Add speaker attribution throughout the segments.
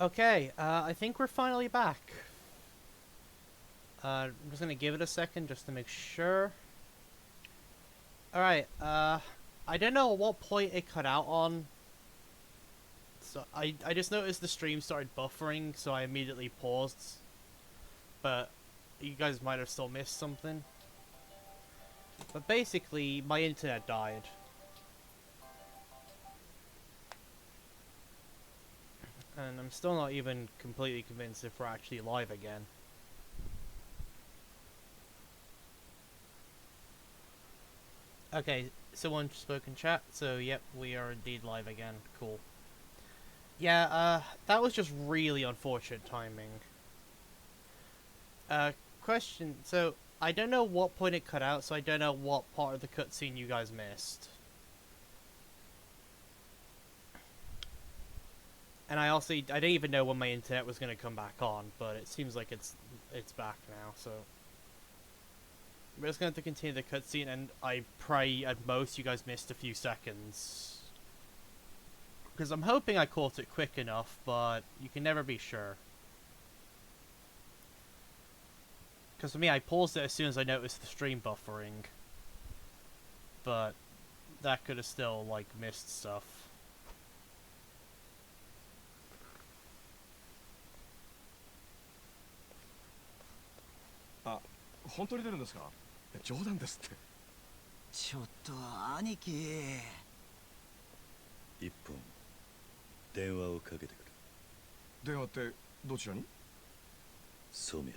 Speaker 1: Okay, I think we're finally back. I'm just gonna give it a second just to make sure. Alright, I don't know what point it cut out on. So I just noticed the stream started buffering, so I immediately paused. But you guys might have still missed something. But basically, my internet died. And I'm still not even completely convinced if we're actually live again. Okay, someone spoke in chat, so yep, we are indeed live again. Cool. Yeah, that was just really unfortunate timing. Question, so, I don't know what point it cut out, so I don't know what part of the cutscene you guys missed. And I didn't even know when my internet was going to come back on, but it seems like it's back now, so... We're just going to have to continue the cutscene, and I pray at most you guys missed a few seconds. Because I'm hoping I caught it quick enough, but you can never be sure. Because for me, I paused it as soon as I noticed the stream buffering. But that could have still, like, missed stuff.
Speaker 2: Ah, 本当に出るんですか？冗談ですって。
Speaker 3: ちょっと兄貴。
Speaker 4: 一本電話をかけてくる。
Speaker 2: 電話ってどちらに？
Speaker 4: ソミア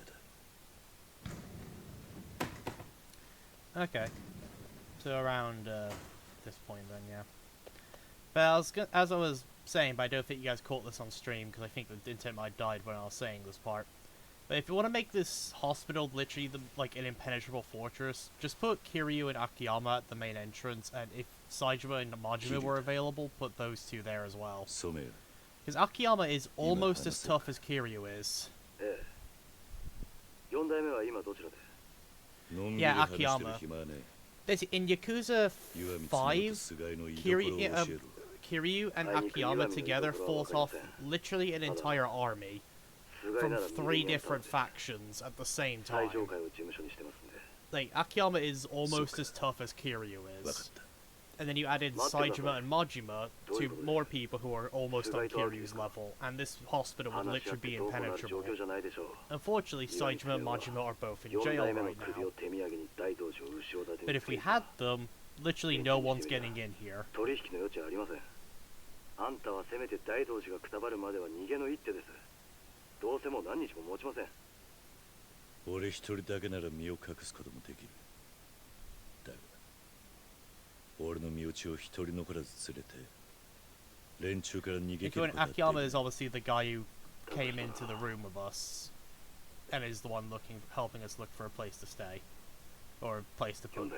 Speaker 4: だ。
Speaker 1: Okay. So around this point then, yeah. But as I was saying, but I don't think you guys caught this on stream because I think the internet might have died when I was saying this part. But if you want to make this hospital literally like an impenetrable fortress, just put Kiryu and Akiyama at the main entrance, and if Saijima and Majima were available, put those two there as well. Because Akiyama is almost as tough as Kiryu is. Yeah, Akiyama. In Yakuza 5, Kiryu and Akiyama together fought off literally an entire army from 3 different factions at the same time. Like, Akiyama is almost as tough as Kiryu is. And then you add in Saijima and Majima, 2 more people who are almost on Kiryu's level, and this hospital would literally be impenetrable. Unfortunately, Saijima and Majima are both in jail right now. But if we had them, literally no one's getting in here.
Speaker 4: どうせもう何日も持ちません。俺一人だけなら身を隠すこともできる。だが、俺の身内を一人残らず連れて、連中から逃げ切ることだって。
Speaker 1: Akiyama is obviously the guy who came into the room with us, and is the one helping us look for a place to stay, or a place to put.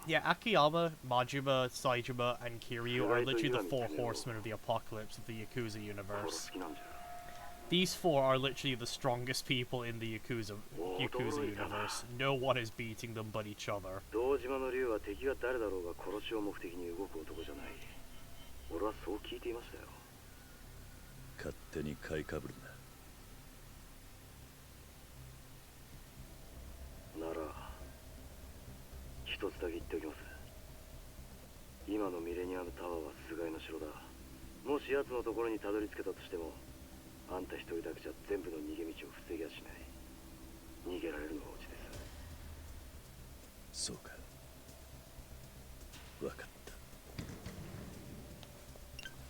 Speaker 1: Yeah, Akiyama, Majima, Saijima, and Kiryu are literally the 4 horsemen of the apocalypse of the Yakuza universe. These 4 are literally the strongest people in the Yakuza universe. No one is beating them but each other.
Speaker 4: 勝手に買いかぶるな。なら。一つだけ言っておきます。今のミレニアムタワーは菅井の城だ。もし奴のところにたどり着けたとしても、あんた一人だけじゃ全部の逃げ道を防ぎやしない。逃げられるのがオチです。そうか。わかっ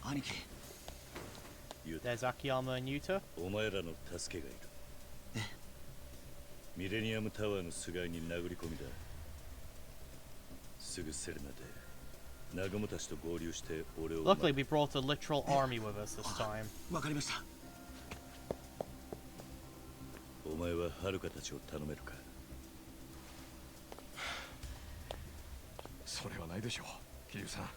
Speaker 4: た。
Speaker 3: 兄貴。
Speaker 1: There's Akiyama and Yuta.
Speaker 4: お前らの助けがいる。ミレニアムタワーの菅井に殴り込みだ。
Speaker 1: Luckily, we brought a literal army with us this time.
Speaker 3: わかりました。
Speaker 4: お前は遥たちを頼めるか。
Speaker 2: それはないでしょう、桐生さん。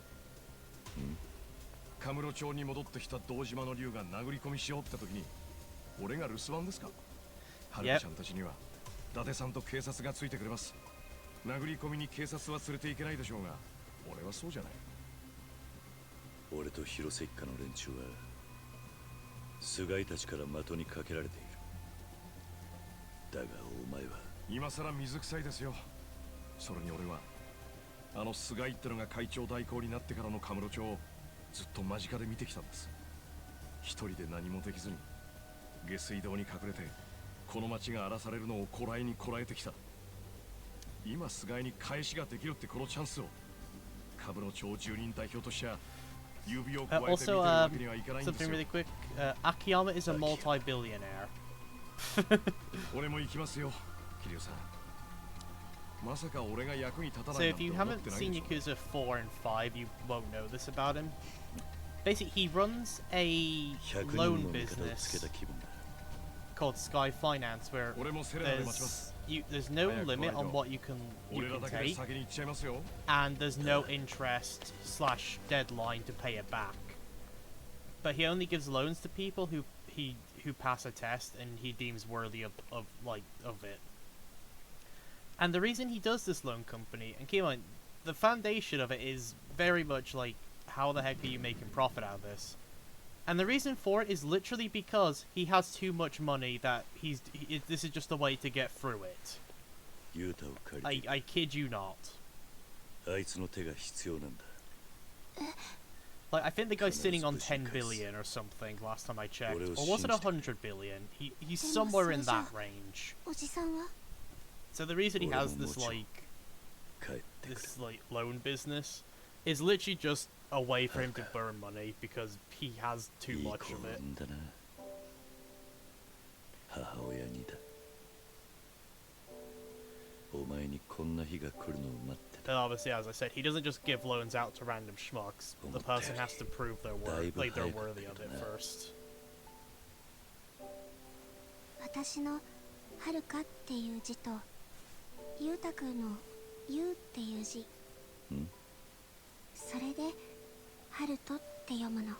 Speaker 2: カムロ町に戻ってきた堂島の竜が殴り込みしようって時に、俺が留守番ですか？遥ちゃんたちには伊達さんと警察がついてくれます。殴り込みに警察は連れていけないでしょうが、俺はそうじゃない。
Speaker 4: 俺と広瀬一家の連中は菅井たちから的にかけられている。だがお前は
Speaker 2: 今さら水臭いですよ。それに俺はあの菅井ってのが会長代行になってからのカムロ町をずっと間近で見てきたんです。一人で何もできずに下水道に隠れてこの町が荒らされるのをこらえにこらえてきた。今菅井に返しができるってこのチャンスをカムロ町住人代表としては指を加えて見てる
Speaker 1: Also,
Speaker 2: わけにはいかないんですよ。
Speaker 1: something really quick. Akiyama is a multi-billionaire.
Speaker 2: 俺も行きますよ、桐生さん。まさか俺が役に立たな
Speaker 1: So
Speaker 2: いなん
Speaker 1: if
Speaker 2: て
Speaker 1: you
Speaker 2: 思っ
Speaker 1: haven't
Speaker 2: てない
Speaker 1: seen
Speaker 2: でしょ。
Speaker 1: Yakuza 4 and 5, you won't know this about him. Basically, he runs a
Speaker 4: 100人
Speaker 1: loan
Speaker 4: の味方をつけ
Speaker 1: business
Speaker 4: た気分だ。
Speaker 1: called Sky Finance, where
Speaker 2: 俺もセレナで待ちます。
Speaker 1: there's no
Speaker 2: 早く来ない
Speaker 1: limit
Speaker 2: と
Speaker 1: on what you can
Speaker 2: 俺らだけで
Speaker 1: take,
Speaker 2: 先に行っちゃいますよ。
Speaker 1: and there's no interest slash deadline to pay it back. But he only gives loans to people who pass a test and he deems worthy of it. And the reason he does this loan company, and keep in mind, the foundation of it is very much like, how the heck are you making profit out of this? And the reason for it is literally because he has too much money that this is just a way to get through it.
Speaker 4: ユータを借りて
Speaker 1: I kid you not.
Speaker 4: あいつの手が必要なんだ。
Speaker 1: Like, I think the guy's sitting on 10 billion or something last time I checked. Or was it 100 billion? He's somewhere in that range.
Speaker 5: おじさんは
Speaker 1: So the reason he has this, like,
Speaker 4: 帰ってくれ。
Speaker 1: this, like, loan business is literally just a way for him to burn money because he has too
Speaker 4: いい
Speaker 1: much
Speaker 4: 子を
Speaker 1: of
Speaker 4: 産
Speaker 1: it.
Speaker 4: んだな。母親にだ。お前にこんな日が来るのを待ってた。
Speaker 1: And obviously, as I said, he doesn't just give loans out to random schmucks. The person has to prove they're worthy of it first.
Speaker 5: 私のはるかっていう字とゆうたくんのゆうっていう字、それではるとって読むの。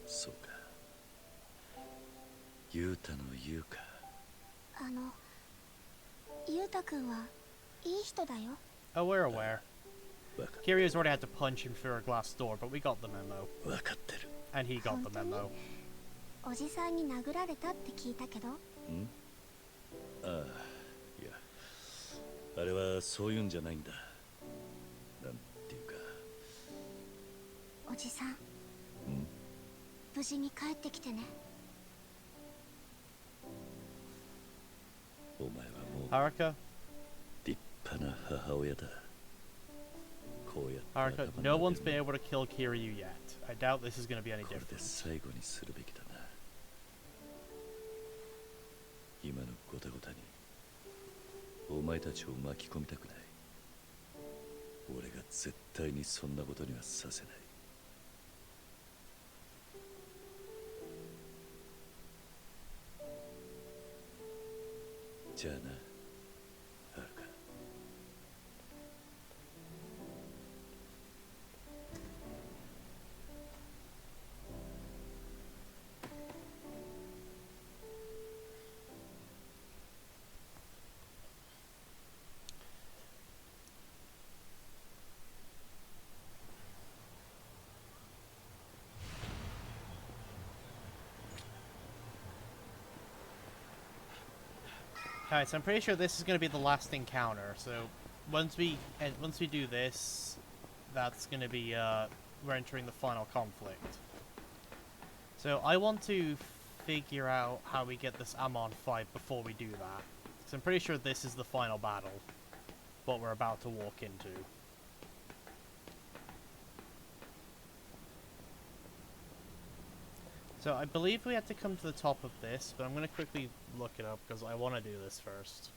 Speaker 4: そうか。ユータのユーか。
Speaker 5: ゆうたくんはいい人だよ。
Speaker 1: Oh, we're aware.
Speaker 4: わか
Speaker 1: Kirio's already had to punch him through a glass door, but we got the memo.
Speaker 4: わかってる。
Speaker 1: And he got the memo.
Speaker 5: おじさんに殴られたって聞いたけど。
Speaker 4: ああ、いや、あれはそういうんじゃないんだ。なんていうか。
Speaker 5: おじさん、無事に帰ってきてね。
Speaker 4: お前はもう
Speaker 1: Haruka?
Speaker 4: 立派な母親だ。こうやって
Speaker 1: Haruka,
Speaker 4: 頭
Speaker 1: no
Speaker 4: の
Speaker 1: one's
Speaker 4: 中
Speaker 1: been
Speaker 4: で
Speaker 1: able to kill Kiryu yet. I doubt this is going to be any
Speaker 4: これで
Speaker 1: different.
Speaker 4: 最後にするべきだな。今のゴタゴタにお前たちを巻き込みたくない。俺が絶対にそんなことにはさせない。じゃあな、はるか。
Speaker 1: Alright, so I'm pretty sure this is going to be the last encounter. So once we do this, that's going to be we're entering the final conflict. So I want to figure out how we get this Amon fight before we do that. So I'm pretty sure this is the final battle, what we're about to walk into. So I believe we have to come to the top of this, but I'm going to quickly look it up because I want to do this first.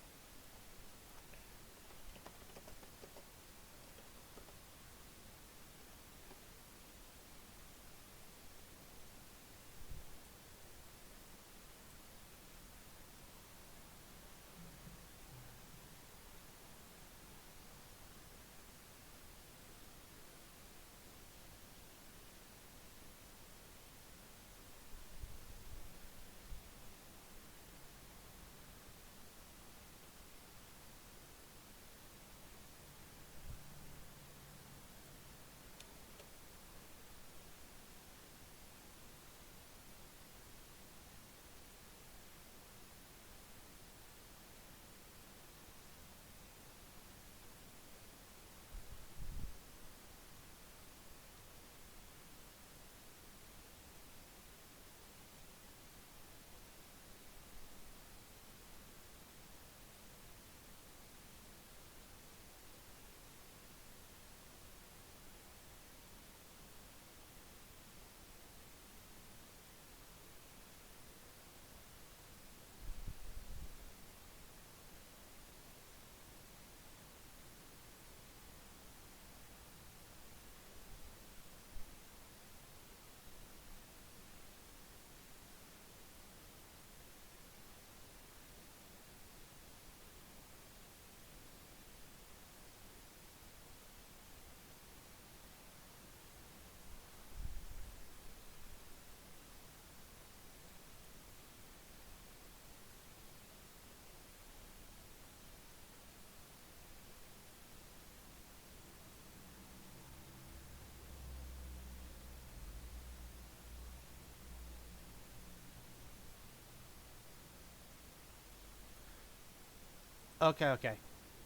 Speaker 1: Okay, okay.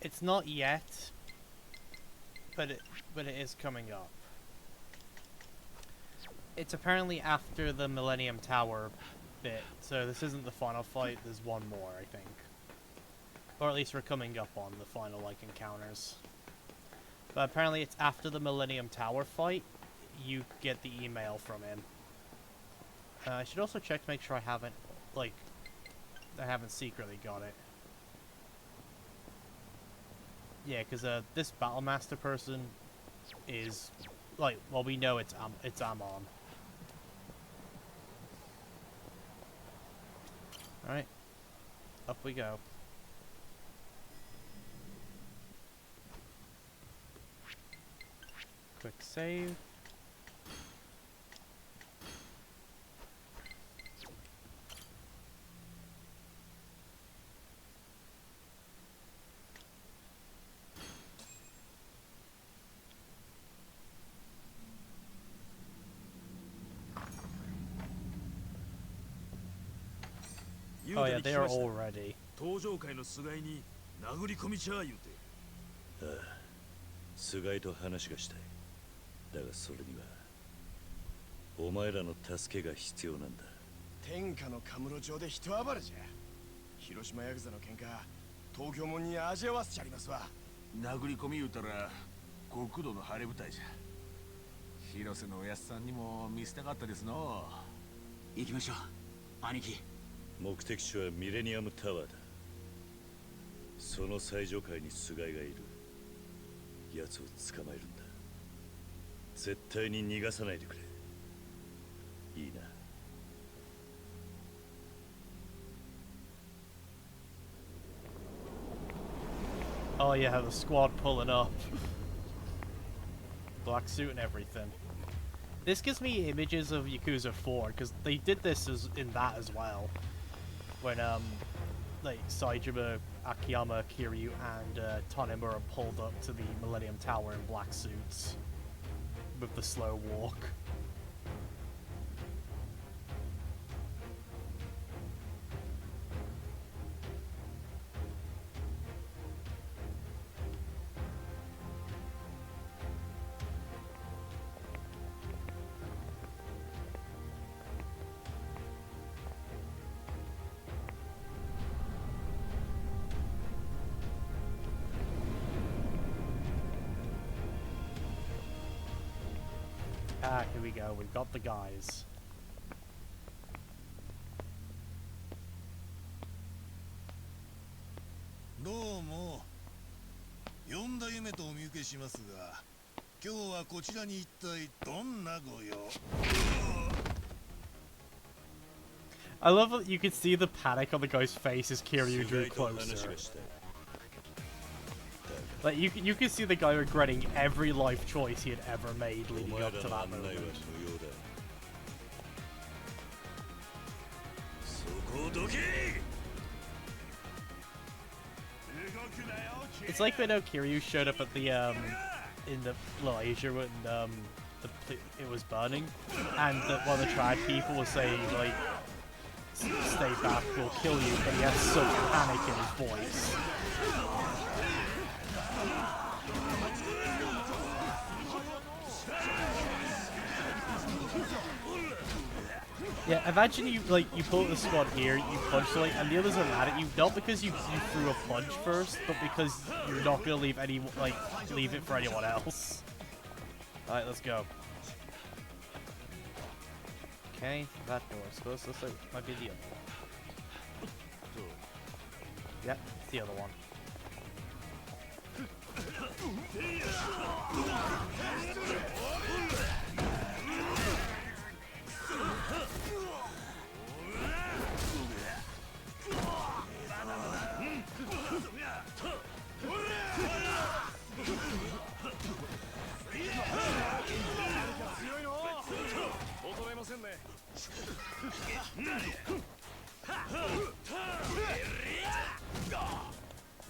Speaker 1: It's not yet, but it is coming up. It's apparently after the Millennium Tower bit, so this isn't the final fight. There's one more, I think, or at least we're coming up on the final like encounters. But apparently, it's after the Millennium Tower fight. You get the email from him. I should also check to make sure I haven't secretly got it. Yeah, because this Battlemaster person is, like, well, we know it's Amon. Alright. Up we go. Quick save. Oh yeah, they are all ready.
Speaker 2: 登場会の菅井に殴り込みちゃあ言うて。
Speaker 6: ああ、菅井と話がしたい。だがそれにはお前らの助けが必要なんだ。
Speaker 7: 天下のカムロ町で人暴れじゃ。広島ヤクザの喧嘩、東京門に味合わせちゃりますわ。
Speaker 8: 殴り込み言うたら極度の晴れ舞台じゃ。広瀬のおやっさんにも見せたかったですの。
Speaker 3: 行きましょう、兄貴。
Speaker 6: 目的地はミレニアムタワーだ。その最上階に菅井がいる。奴を捕まえるんだ。絶対に逃がさないでくれ。いいな。
Speaker 1: Oh yeah, the squad pulling up. Black suit and everything. This gives me images of Yakuza 4, because they did this in that as well. When, like, Saejima, Akiyama, Kiryu, and Tanemura pulled up to the Millennium Tower in black suits. With the slow walk. Ah, here we go. We've got the guys.
Speaker 9: どうも。呼んだ夢とお見受けしますが、今日はこちらに一体どんなご用？
Speaker 1: I love that you can see the panic on the guy's face as Kiryu drew closer. Like, you can see the guy regretting every life choice he had ever made leading up to that moment. It's like when Kiryu showed up at the in the little Asia when it was burning, and one of the tribe people was saying like, "Stay back, we'll kill you," but he had such panic in his voice. Yeah, imagine you pull up the squad here, you punch something, and the others are mad at you, not because you threw a punch first, but because you're not gonna leave leave it for anyone else. Alright, let's go. Okay, that door's closed. Looks like it might be the other one. Yep, it's the other one.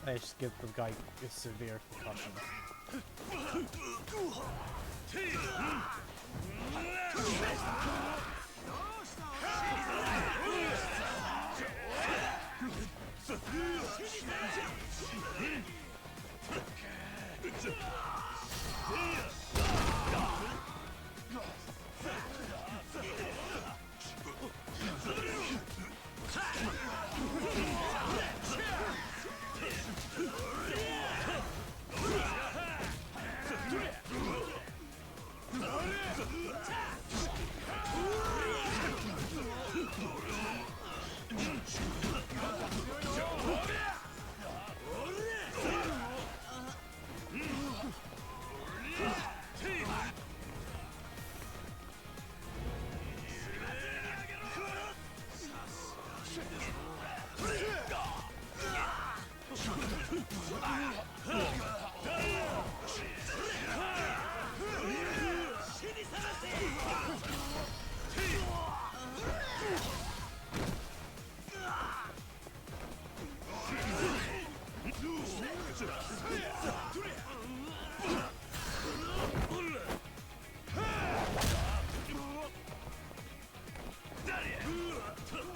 Speaker 1: I just give the guy a severe concussion.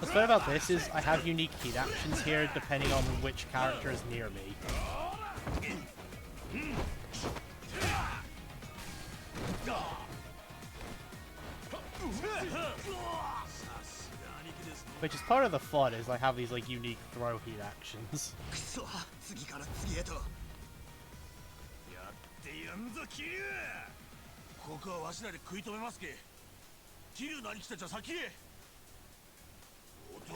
Speaker 1: What's fun about this is I have unique heat actions here depending on which character is near me. Which is part of the fun, is I have these like unique throw heat actions.
Speaker 3: 次から次へと。
Speaker 8: やってやんぞ桐生。ここはわしらで食い止めますけ。桐生の兄貴たちは先へ。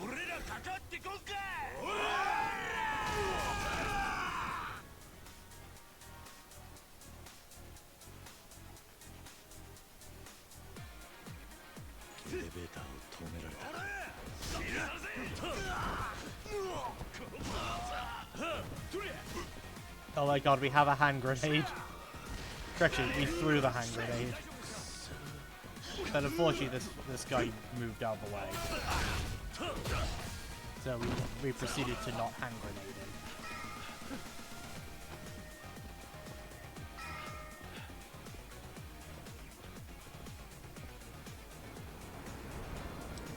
Speaker 8: 俺らかかってこんか。
Speaker 6: エレベーターを止められた。
Speaker 1: Oh my god, we have a hand grenade. Actually, we threw the hand grenade. But unfortunately, this guy moved out of the way. So we proceeded to not hand grenade him.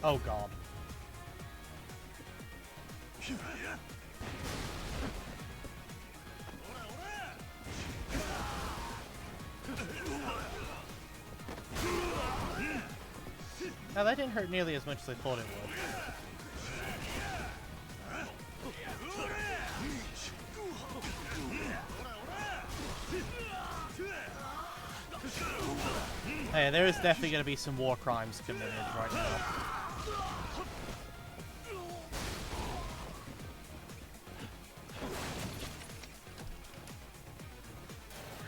Speaker 1: Oh god. Now that didn't hurt nearly as much as I thought it would. Hey, there is definitely going to be some war crimes committed right now.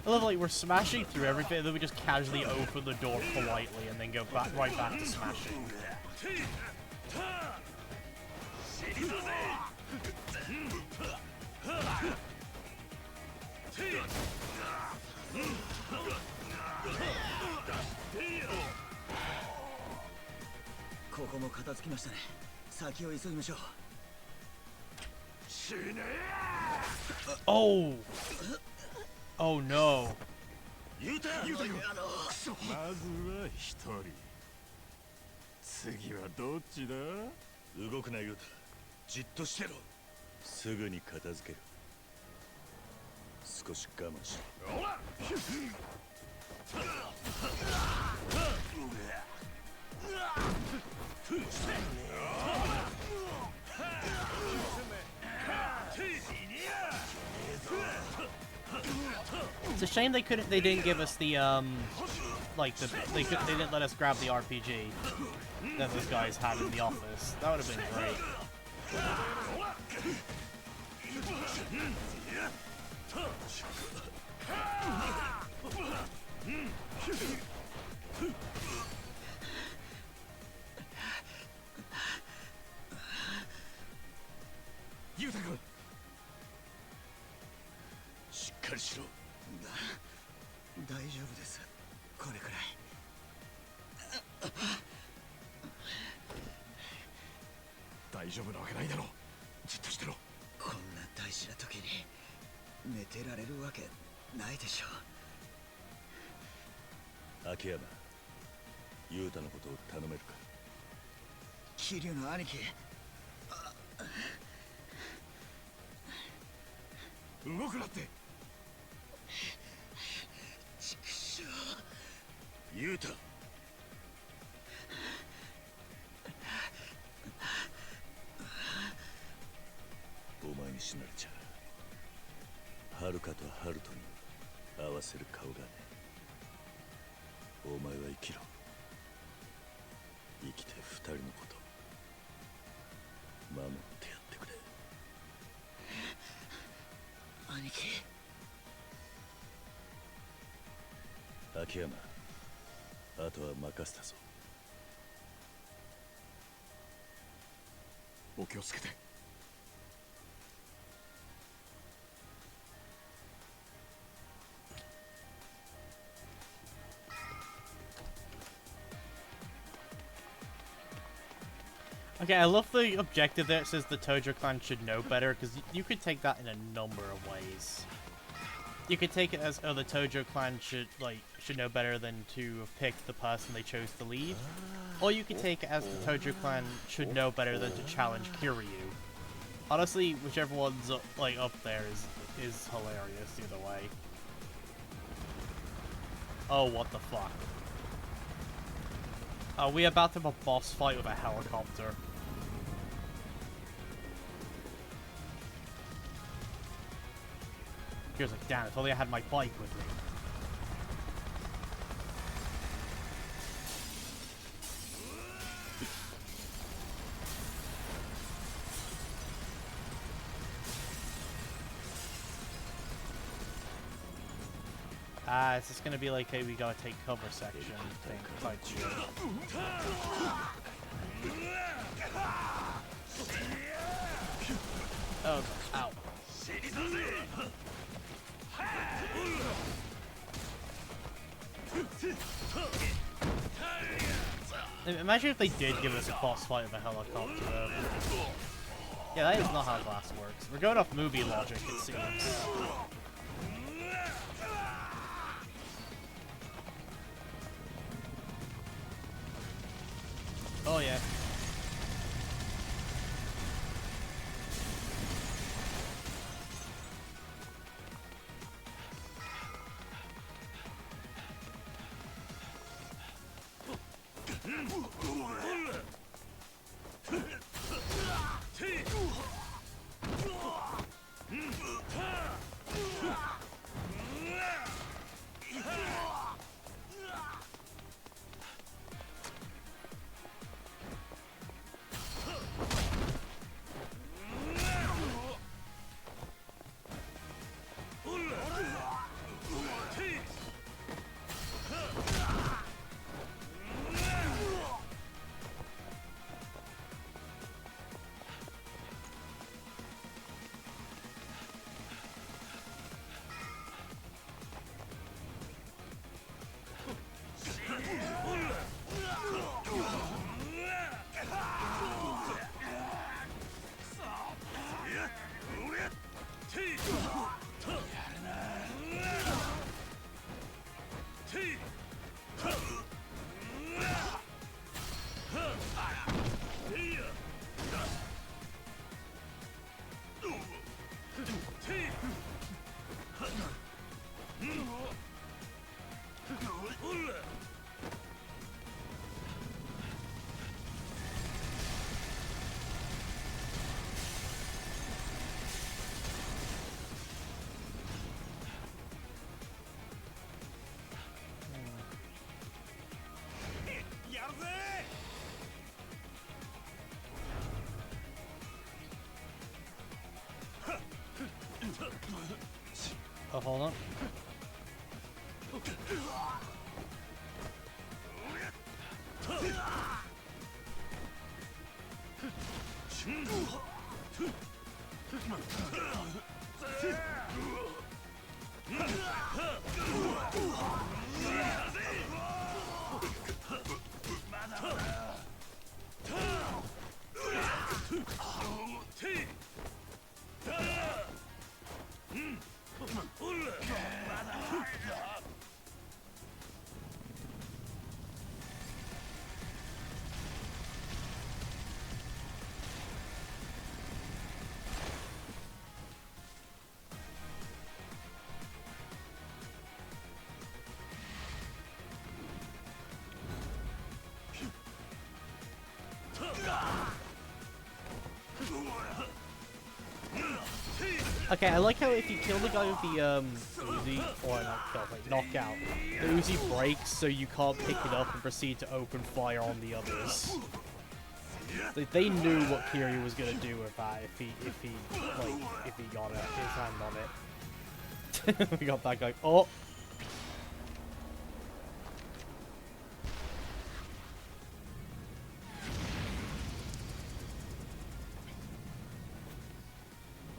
Speaker 1: I love like we're smashing through everything and then we just casually open the door politely and then go back right back to smashing. Oh! Oh no.
Speaker 8: まずは一人。次はどっちだ？
Speaker 6: 動くなユウタ。じっとしてろ。すぐに片付ける。少し我慢しろ。
Speaker 1: It's a shame they didn't give us the they didn't let us grab the RPG that those guys had in the office. That would have been great.
Speaker 8: Yuta君。しっかりしろ。
Speaker 3: 大丈夫です。これくらい。
Speaker 2: 大丈夫なわけないだろう。じっとしてろ。
Speaker 3: こんな大事な時に寝てられるわけないでしょう。
Speaker 6: 秋山、ユウタのことを頼めるか。
Speaker 3: 桐生の兄貴。
Speaker 2: 動くなって。
Speaker 3: 畜生。
Speaker 6: ユータ。お前に死なれちゃはるかとハルトに合わせる顔がね。お前は生きろ。生きて二人のこと守ってやってくれ。
Speaker 3: 兄貴。
Speaker 6: 秋山、あとは任せたぞ。
Speaker 2: お気をつけて。
Speaker 1: Okay, I love the objective there. It says the Tojo clan should know better, because you could take that in a number of ways. You could take it as, oh, the Tojo clan should know better than to have picked the person they chose to lead. Or you could take it as the Tojo clan should know better than to challenge Kiryu. Honestly, whichever one's up there is hilarious either way. Oh, what the fuck. Are we about to have a boss fight with a helicopter? He was like, damn, if only I had my bike with me. It's just gonna be like, hey, we gotta take cover section thing. Fight you. Oh, ow. Imagine if they did give us a boss fight with a helicopter. Yeah, that is not how glass works. We're going off movie logic, it seems. Oh yeah. Oh, hold on. Okay, I like how if you kill the guy with the Uzi, or not kill, like knockout, the Uzi breaks so you can't pick it up and proceed to open fire on the others. They knew what Kiryu was gonna do with that if he got his hand on it. We got that guy. Oh.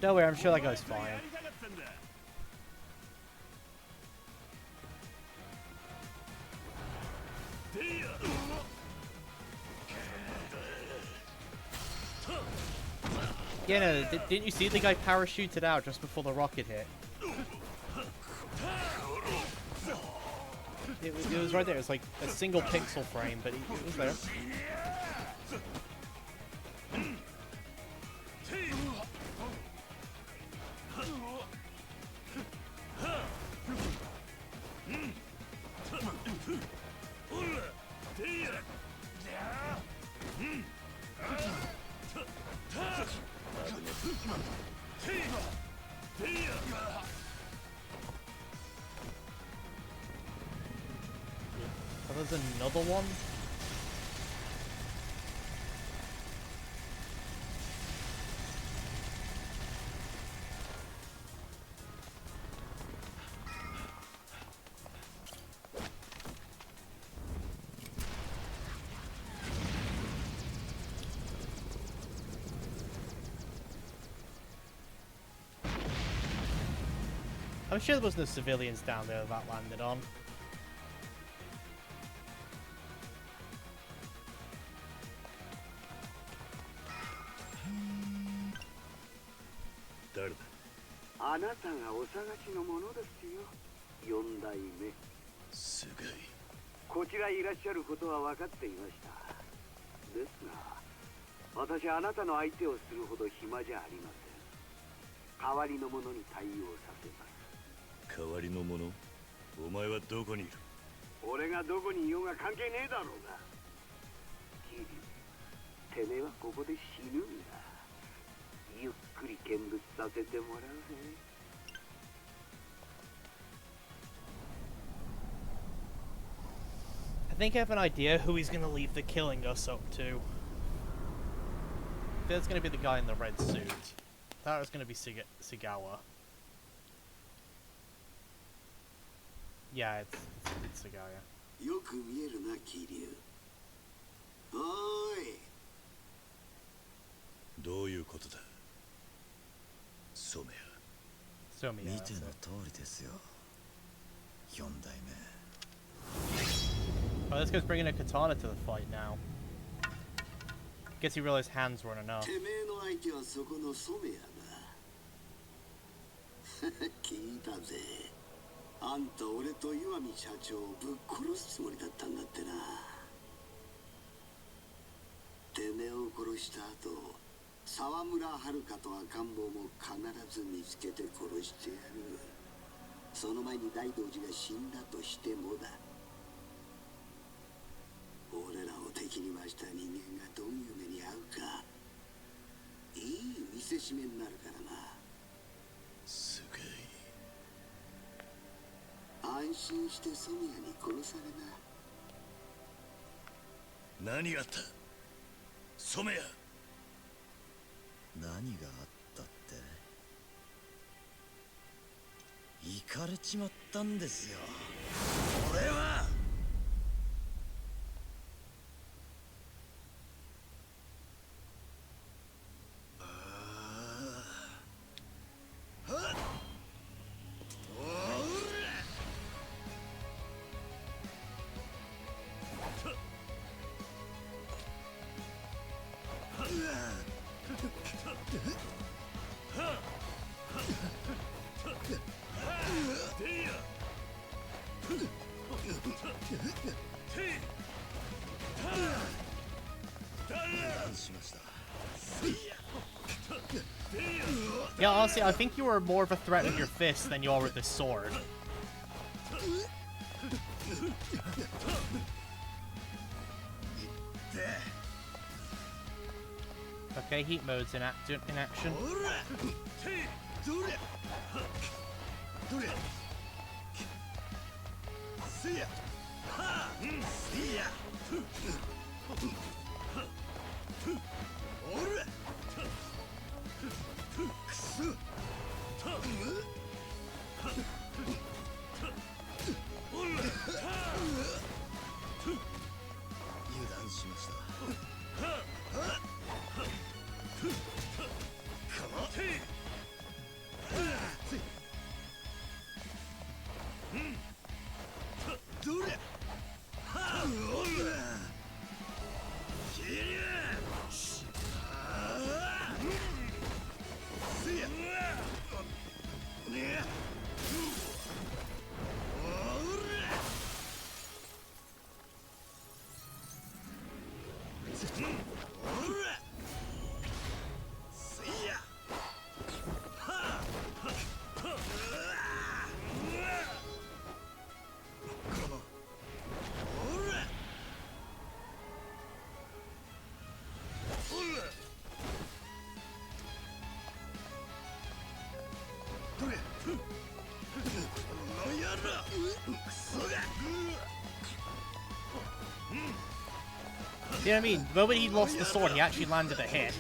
Speaker 1: Don't worry, I'm sure that guy's fine. Yeah, no, didn't you see the guy parachuted out just before the rocket hit? It was right there. It was like a single pixel frame, but it was there. Oh, there's another one? I'm sure there was no civilians down there that landed on. I think I have an idea who he's gonna leave the killing us up to. There's gonna be the guy in the red suit. That was gonna be Sigawa. Yeah, it's Sigawa.
Speaker 3: よく見えるな、桐生。おーい。
Speaker 6: どういうことだ、染谷。
Speaker 3: 見ての通りですよ。4代目。
Speaker 1: Oh, this guy's bringing a katana to the fight now. Guess he realized hands weren't enough.
Speaker 3: てめえの相手はそこの染谷だ。聞いたぜ。あんた俺と岩見社長をぶっ殺すつもりだったんだってな。てめえを殺した後、沢村遥と赤ん坊も必ず見つけて殺してやる。その前に大道寺が死んだとしてもだ。俺らを敵に回した人間がどういう目に遭うか、いい見せしめになるからな。
Speaker 6: すげえ。
Speaker 3: 安心して染谷に殺されな。
Speaker 6: 何があった、染谷。
Speaker 3: 何があったって。行かれちまったんですよ。俺は。
Speaker 1: Yeah, honestly, I think you were more of a threat with your fist than you are with the sword. Okay, heat mode's in action. You know what I mean? The moment he lost the sword, he actually landed a hit.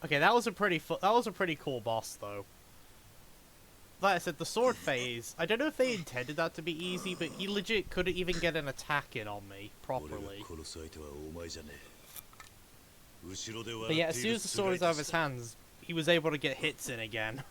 Speaker 1: Okay, that was a pretty cool boss though. Like I said, the sword phase, I don't know if they intended that to be easy, but he legit couldn't even get an attack in on me properly. But yeah, as soon as the sword was out of his hands, he was able to get hits in again.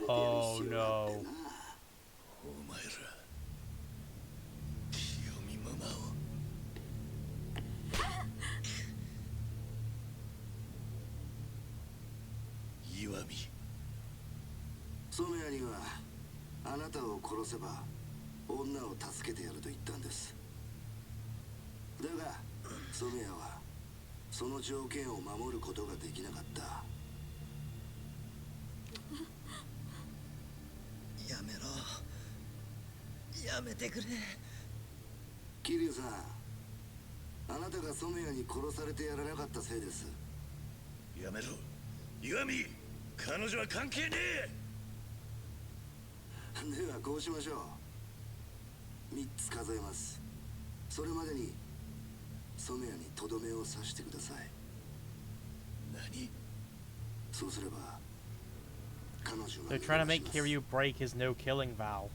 Speaker 1: Oh no. They're trying to make Kiryu break his no-killing vow.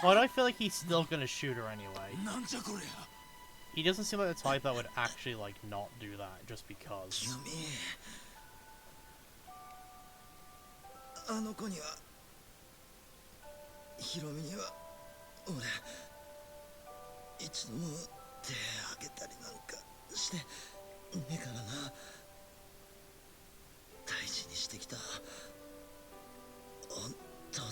Speaker 1: Well, I feel like he's still gonna shoot her anyway. He doesn't seem like the type that would actually, like, not do that just because.
Speaker 10: あの子にはヒロミには俺一度も手あげたりなんかしてねえからな。大事にしてきた本当だ。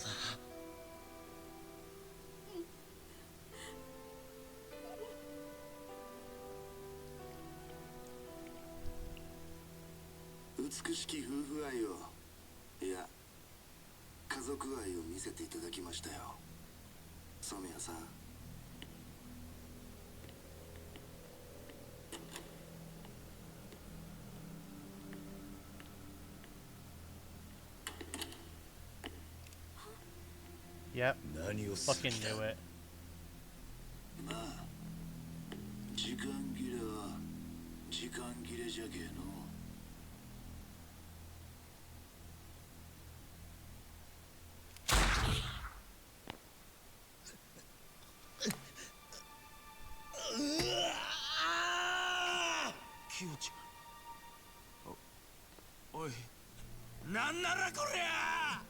Speaker 3: 美しき夫婦愛を、いや家族愛を見せていただきましたよ、染谷さん。
Speaker 1: Yep.
Speaker 6: 何をす
Speaker 1: Fucking knew it.
Speaker 3: まあ時間切れは時間切れじゃけえの。
Speaker 8: キヨちゃん。おい、なんならこりゃ。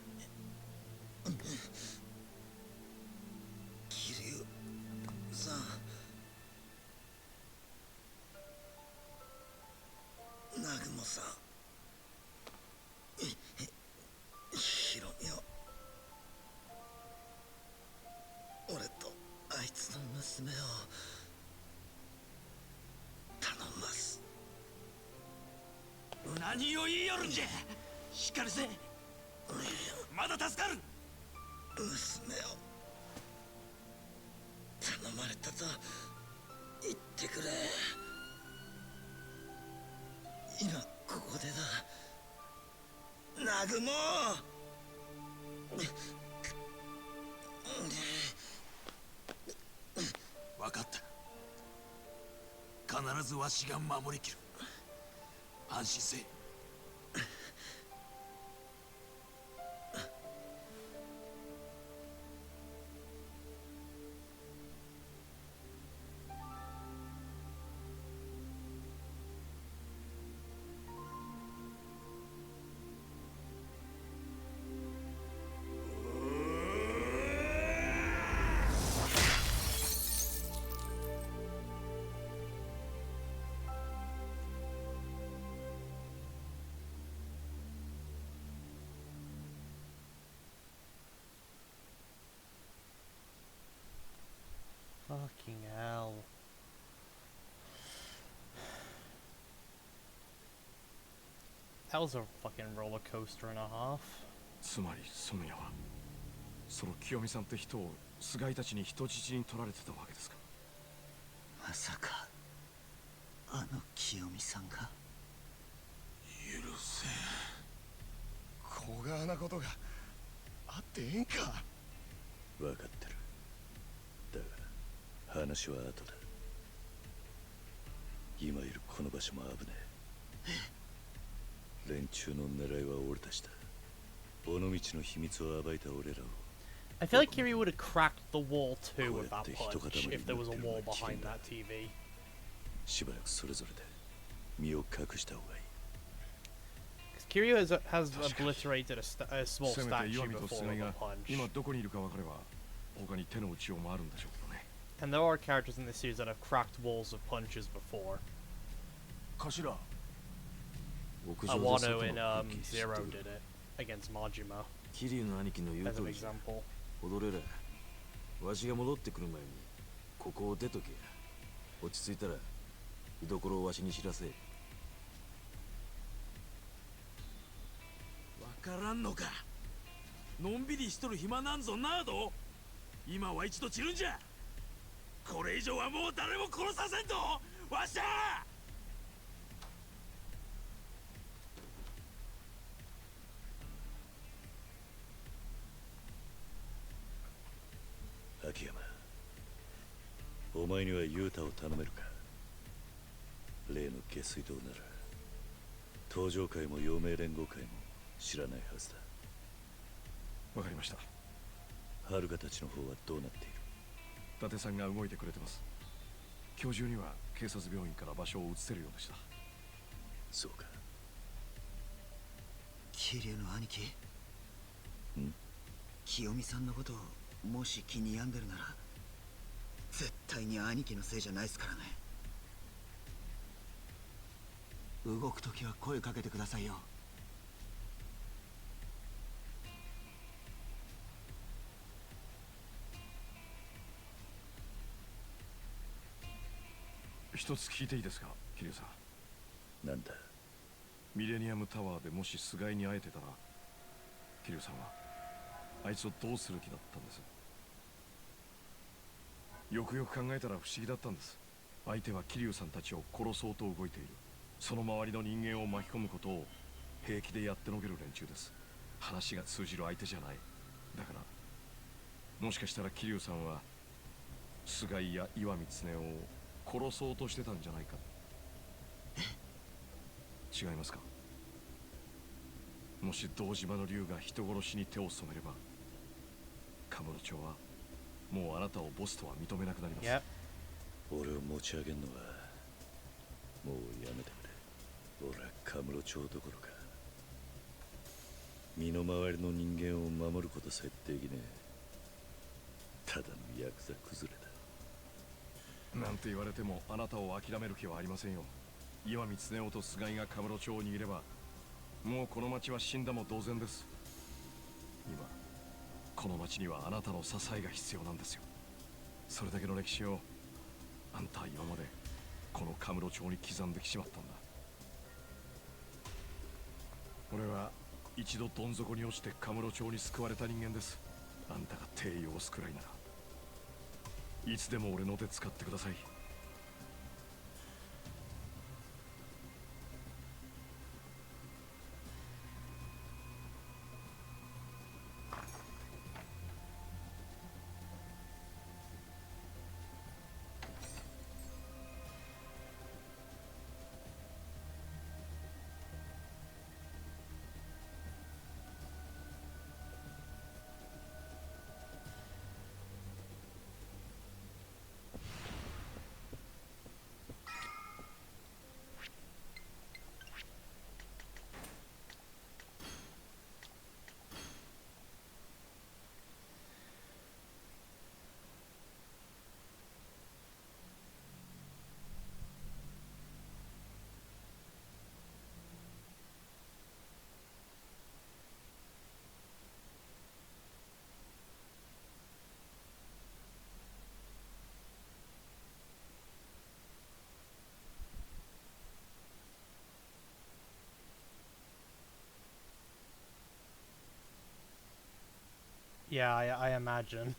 Speaker 10: 桐生さん、南雲さん、ヒロミを俺とあいつの娘を頼んます。
Speaker 8: 何を言いよるんじゃ。しっかりせ。まだ助かる。
Speaker 10: 娘を頼まれたと言ってくれ。今ここでだ、南雲。
Speaker 8: 分かった。必ずわしが守りきる。安心せえ。
Speaker 1: Fucking hell. That was a fucking roller coaster and a half.
Speaker 2: つまり染谷はその清美さんって人を菅井たちに人質に取られてたわけですか。
Speaker 10: まさかあの清美さんが。
Speaker 8: 許せん。
Speaker 7: 小川なことがあってええんか。
Speaker 6: 分かってる。だが話は後だ。今いるこの場所も危ねえ。連中の狙いは俺たちだ。尾道の秘密を暴いた俺らを。
Speaker 1: I feel like Kiryu would have cracked the wall too with that punch if there was a wall behind that TV.
Speaker 6: しばらくそれぞれで身を隠した方がいい。
Speaker 1: Kiryu has obliterated a small
Speaker 2: せめて
Speaker 1: statue
Speaker 2: 岩見と
Speaker 1: before
Speaker 2: 菅井
Speaker 1: with a
Speaker 2: が
Speaker 1: punch.
Speaker 2: 今どこにいるか分かれば他に手の内を回るんでしょうけどね。
Speaker 1: And there are characters in this series that have cracked walls with punches before.
Speaker 8: 頭。
Speaker 1: Wano in Zero did it against Majima
Speaker 11: 桐生の兄貴の言う
Speaker 1: as
Speaker 11: 通
Speaker 1: an
Speaker 11: りじゃ。
Speaker 1: example.
Speaker 11: 踊れら。わしが戻ってくる前にここを出とけや。落ち着いたら居所をわしに知らせ。
Speaker 8: わからんのか。のんびりしとる暇なんぞなど。今は一度散るんじゃ。これ以上はもう誰も殺させんと。わしゃ。
Speaker 6: 秋山、お前には雄太を頼めるか。例の下水道なら東上会も陽明連合会も知らないはずだ。
Speaker 2: わかりました。
Speaker 6: 遥たちの方はどうなっている。
Speaker 2: 伊達さんが動いてくれてます。今日中には警察病院から場所を移せるようでした。
Speaker 6: そうか。
Speaker 10: 桐生の兄貴。
Speaker 6: ん？
Speaker 10: 清美さんのことをもし気に病んでるなら絶対に兄貴のせいじゃないですからね。動くときは声かけてくださいよ。
Speaker 2: 一つ聞いていいですか、桐生さん。
Speaker 6: なんだ。
Speaker 2: ミレニアムタワーでもし菅井に会えてたら、桐生さんはあいつをどうする気だったんです？よくよく考えたら不思議だったんです。相手は桐生さんたちを殺そうと動いている。その周りの人間を巻き込むことを平気でやってのける連中です。話が通じる相手じゃない。だからもしかしたら桐生さんは菅井や岩見恒を殺そうとしてたんじゃないか。違いますか？もし堂島の竜が人殺しに手を染めれば、カムロ町はもうあなたをボスとは認めなくなります。
Speaker 6: 俺を持ち上げんのはもうやめてくれ。俺はカムロ町どころか身の回りの人間を守ることさえできねえ。ただのヤクザ崩れだ。
Speaker 2: なんて言われてもあなたを諦める気はありませんよ。岩見恒夫と菅井がカムロ町を握ればもうこの町は死んだも同然です。今この町にはあなたの支えが必要なんですよ。それだけの歴史をあんたは今までこのカムロ町に刻んできちまったんだ。俺は一度どん底に落ちてカムロ町に救われた人間です。あんたが帝王を救うくらいならいつでも俺の手使ってください。
Speaker 1: Yeah, I imagine.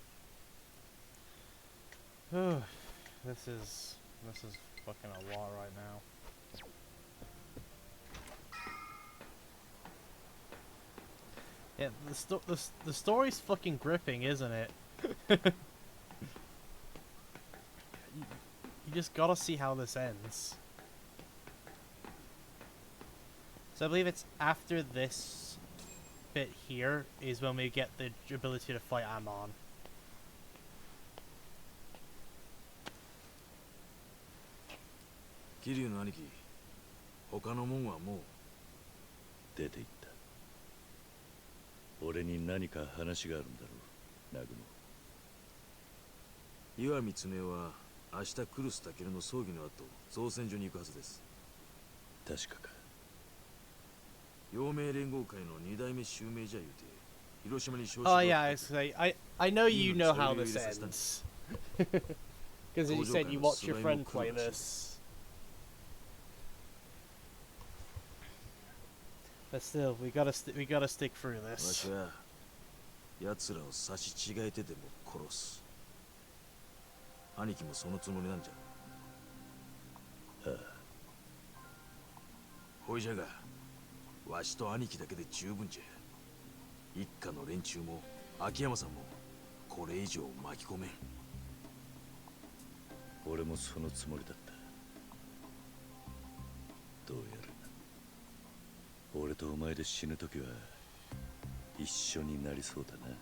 Speaker 1: This is fucking a lot right now. Yeah, the story's fucking gripping, isn't it? you just gotta see how this ends. So I believe it's after this bit here is when we get the ability to fight Amon.
Speaker 11: Kiryuの兄貴、他の門はもう
Speaker 6: 出て行った。俺に何か話があるんだろう、ナグモ。
Speaker 11: 岩見恒は明日クルスタケルの葬儀の後造船所に行くはずです。
Speaker 6: 確かか。
Speaker 11: 陽明連合会の2代目襲名じゃ言うて広島に招集。
Speaker 1: Oh yeah, I know you know how this ends. Because you said you watched your friend play this. But still, we gotta stick through
Speaker 11: わ
Speaker 1: this.
Speaker 11: しは奴らを刺し違えてでも殺す。兄貴もそのつもりなんじゃ。
Speaker 6: ああ。
Speaker 11: ほいじゃが、わしと兄貴だけで十分じゃ。一家の連中も秋山さんもこれ以上巻き込めん。
Speaker 6: 俺もそのつもりだった。どうやら俺とお前で死ぬ時は一緒になりそうだな。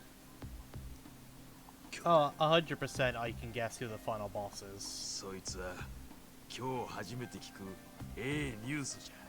Speaker 1: Oh, 100% I can guess who the final boss is.
Speaker 8: そいつは今日初めて聞くニュースじゃ。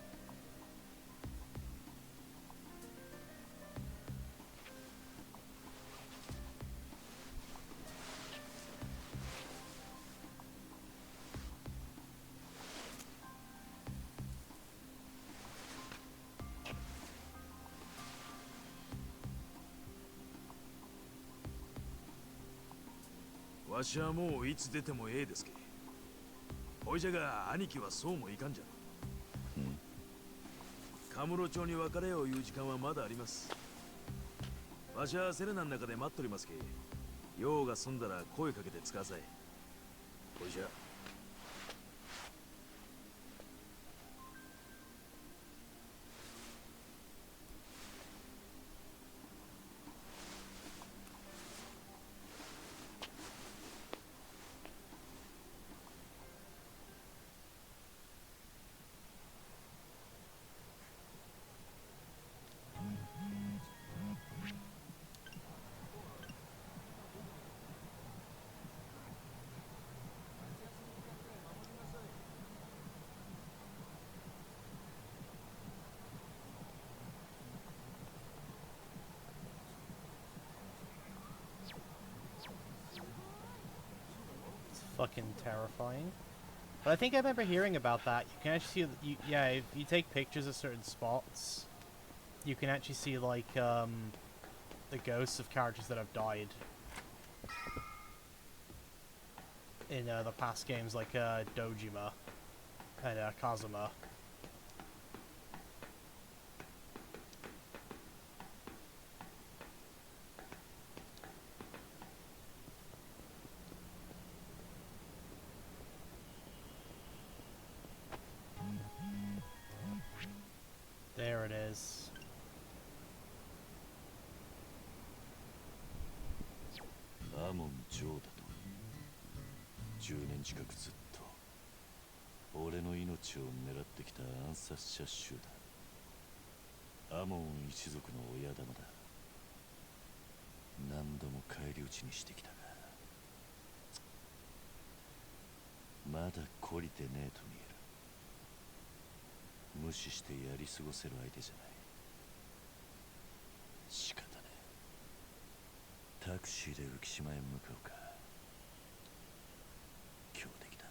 Speaker 8: わしはもういつ出てもですけ。ほいじゃが兄貴はそうもいかんじゃろ。カムロ町に別れを言う時間はまだあります。わしはセレナの中で待っとりますけ。用が済んだら声かけてつかさい。ほいじゃ。
Speaker 1: Fucking terrifying. But I think I remember hearing about that. You can actually see, yeah, if you take pictures of certain spots, you can actually see like the ghosts of characters that have died in the past games, like Dojima and Kazuma. There it is.
Speaker 6: アモン・ジョーだと10年近くずっと俺の命を狙ってきた暗殺者集団アモン一族の親玉だ。何度も返り討ちにしてきたがまだ懲りてねえと見える。無視してやり過ごせる相手じゃない。仕方ねえ。タクシーで浮島へ向かうか。強敵だ。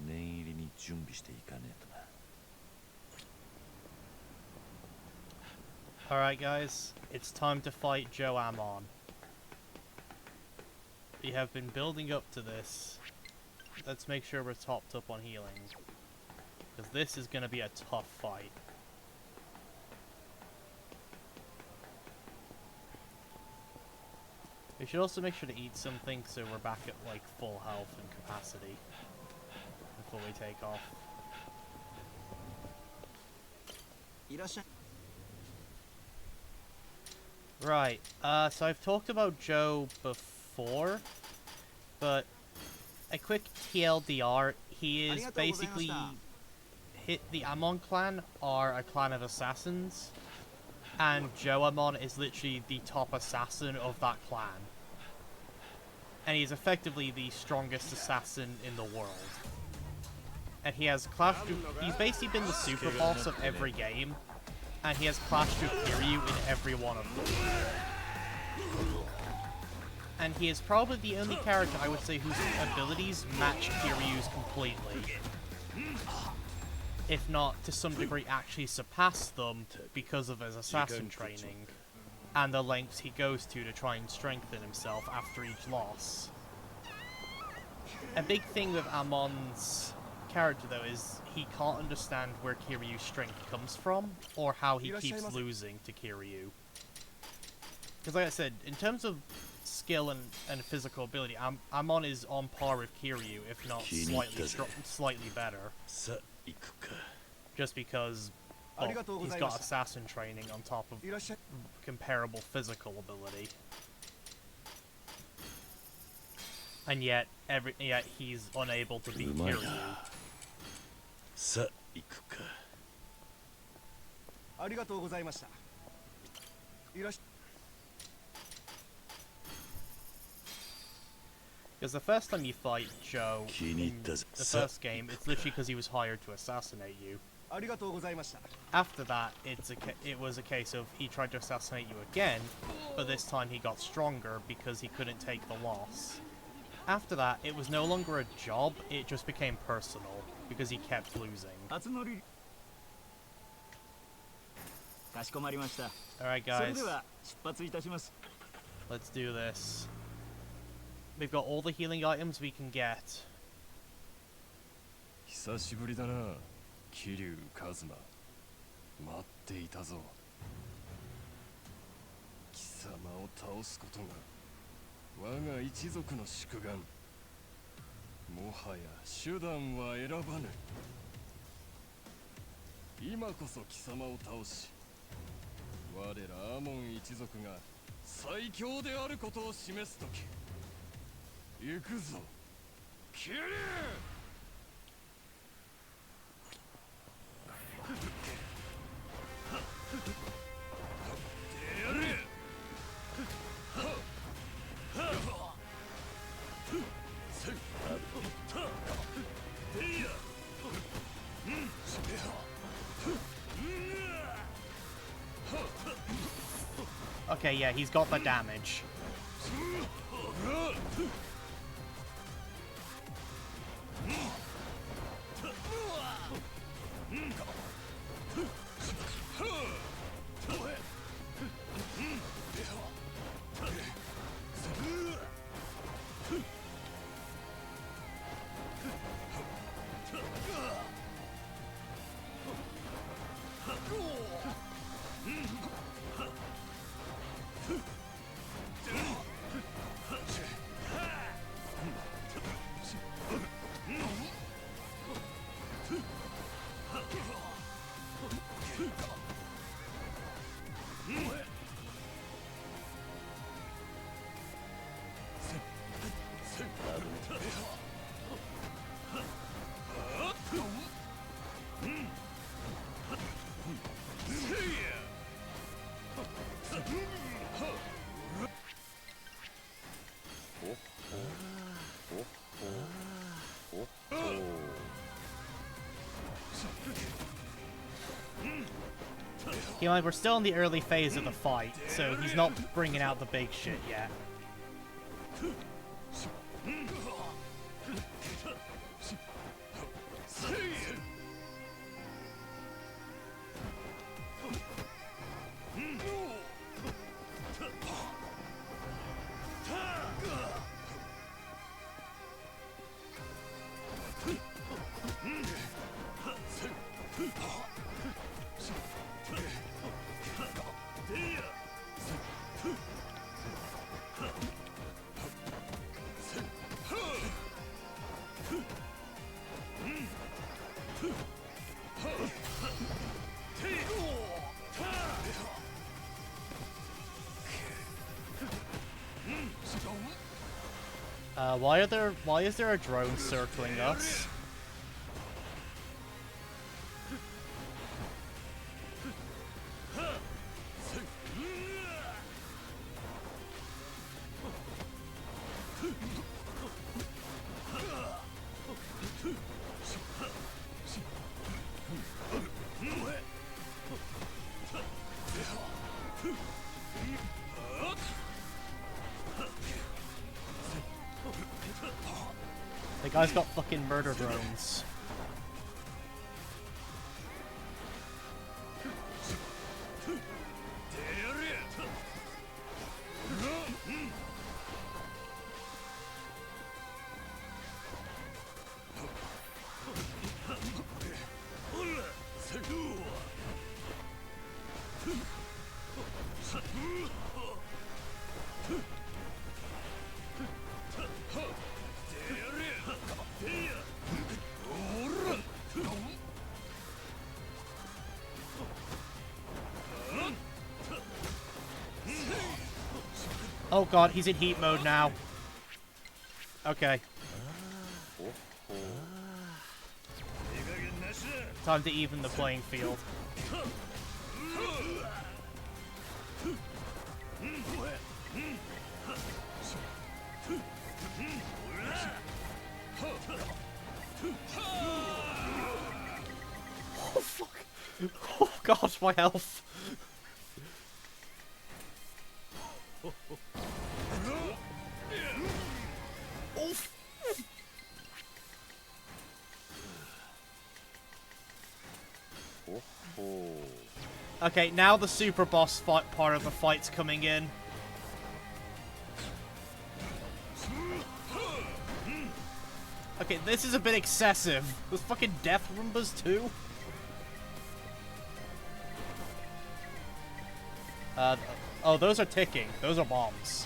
Speaker 6: 念入りに準備していかねえとな。
Speaker 1: Alright guys, it's time to fight Joe Amon. We have been building up to this. Let's make sure we're topped up on healing. Because this is going to be a tough fight. We should also make sure to eat something so we're back at like full health and capacity before we take off. Right, so I've talked about Joe before, but a quick TLDR, he is basically... The Amon clan are a clan of assassins, and Joe Amon is literally the top assassin of that clan. And he's effectively the strongest assassin in the world. And he has clashed with... He's basically been the super boss of every game, and he has clashed with Kiryu in every one of them. And he is probably the only character, I would say, whose abilities match Kiryu's completely. If not, to some degree, actually surpass them because of his assassin training and the lengths he goes to try and strengthen himself after each loss. A big thing with Amon's character, though, is he can't understand where Kiryu's strength comes from or how he keeps losing to Kiryu. Because, like I said, in terms of skill and physical ability, Amon is on par with Kiryu, if not slightly better. Just because he's got assassin training on top of comparable physical ability. And yet he's unable to beat Kiryu. Because the first time you fight Joe in the first game, it's literally because he was hired to assassinate you. After that, it was a case of he tried to assassinate you again, but this time he got stronger because he couldn't take the loss. After that, it was no longer a job, it just became personal, because he kept losing. Alright guys, let's do this. We've got all the healing items we can get.
Speaker 2: 久しぶりだな、桐生一馬。待っていたぞ。貴様を倒すことが我が一族の宿願。もはや手段は選ばぬ。今こそ貴様を倒し、我らアモン一族が最強であることを示すとき。行くぞ、桐生。
Speaker 1: Okay, yeah, he's got the damage. Keep in mind, we're still in the early phase of the fight, so he's not bringing out the big shit yet. Why is there a drone circling us? The guy's got fucking murder drones. Oh god, he's in heat mode now. Okay. Time to even the playing field. Oh god, my health. Oof. Okay, now the super boss fight part of the fight's coming in. Okay, this is a bit excessive. There's fucking death rumbas too. Oh, those are ticking. Those are bombs.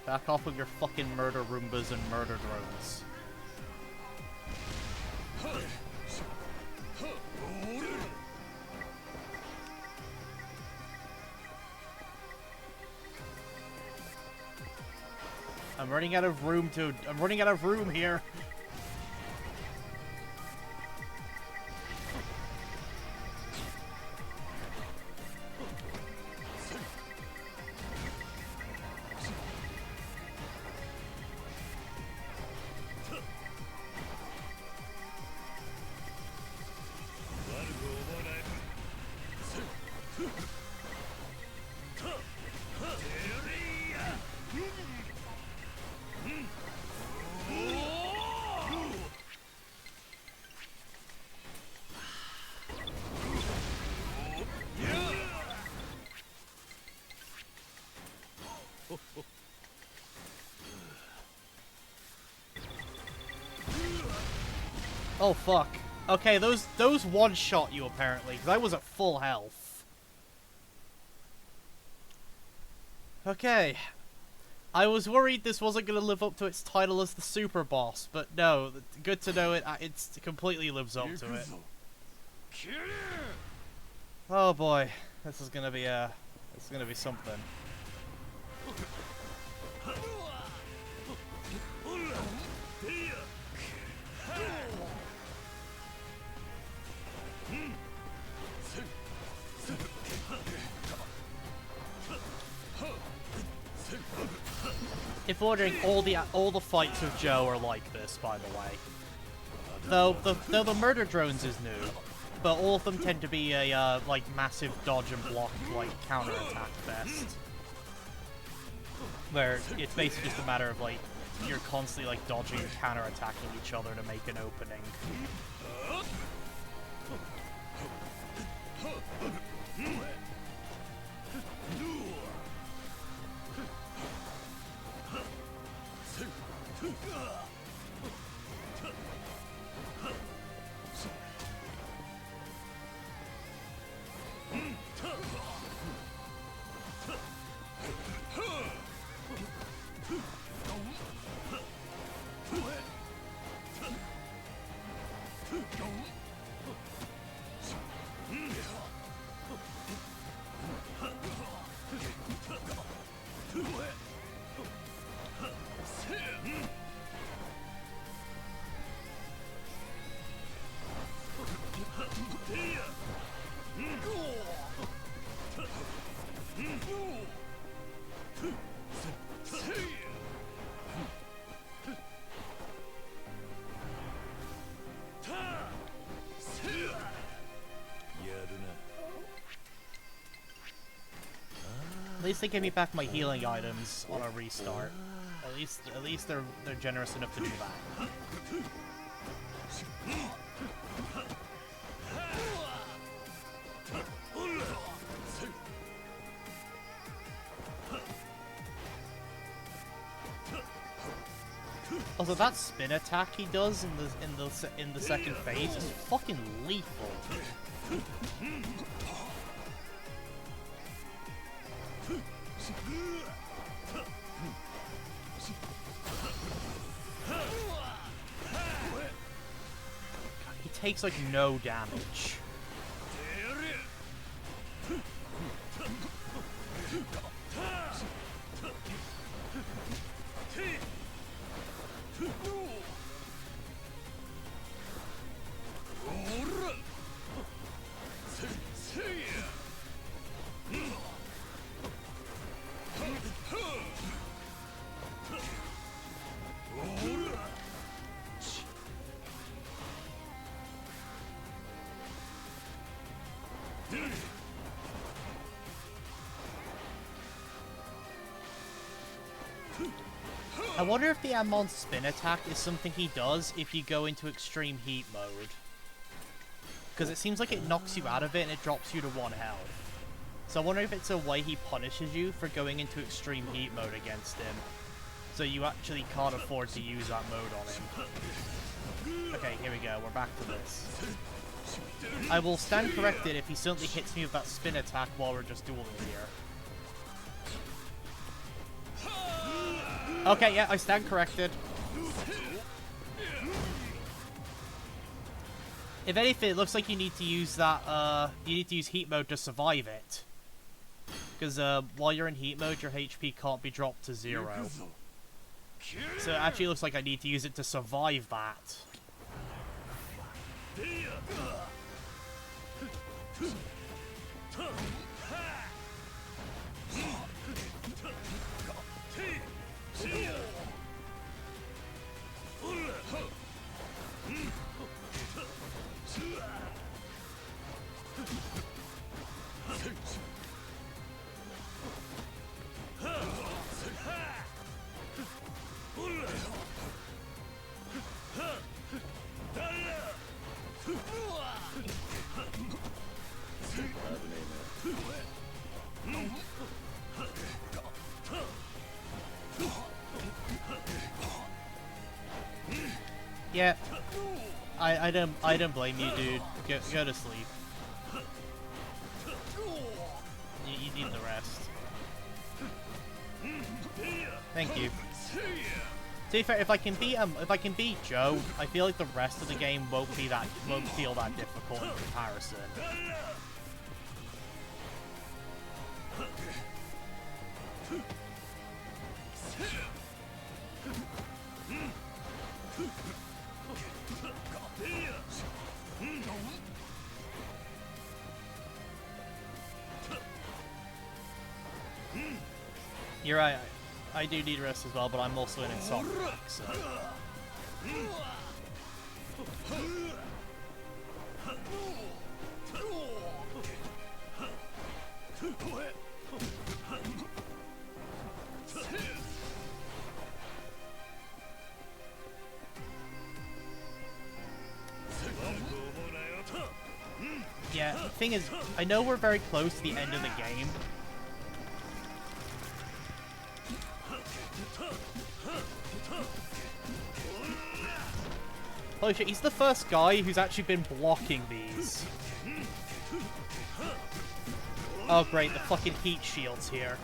Speaker 1: Back off with your fucking murder Roombas and murder drones. I'm running out of room here. Oh fuck. Okay, those one-shot you apparently, because I was at full health. Okay. I was worried this wasn't going to live up to its title as the super boss, but no, good to know it completely lives up to it. Oh boy, this is gonna be something. If wondering, all the fights with Joe are like this, by the way. Though the murder drones is new, but all of them tend to be a like massive dodge and block like counter-attack fest, where it's basically just a matter of like you're constantly like dodging and counter-attacking each other to make an opening. At least they give me back my healing items on a restart. At least they're generous enough to do that. Also, that spin attack he does in the second phase is fucking lethal. He takes like no damage. I wonder if the Ammon's spin attack is something he does if you go into extreme heat mode. Because it seems like it knocks you out of it and it drops you to 1 health. So I wonder if it's a way he punishes you for going into extreme heat mode against him. So you actually can't afford to use that mode on him. Okay, here we go. We're back to this. I will stand corrected if he suddenly hits me with that spin attack while we're just dueling here. Okay, yeah, I stand corrected. If anything, it looks like you need to use that, you need to use heat mode to survive it. Because, while you're in heat mode, your HP can't be dropped to 0. So it actually looks like I need to use it to survive that. Yeah, I don't blame you, dude. Go to sleep. You need the rest. Thank you. To be fair, if I can beat Joe, I feel like the rest of the game won't feel that difficult in comparison. You're right, I do need rest as well, but I'm also an insomniac, so... Yeah, the thing is, I know we're very close to the end of the game. Holy shit, he's the first guy who's actually been blocking these. Oh great, the fucking heat shield's here.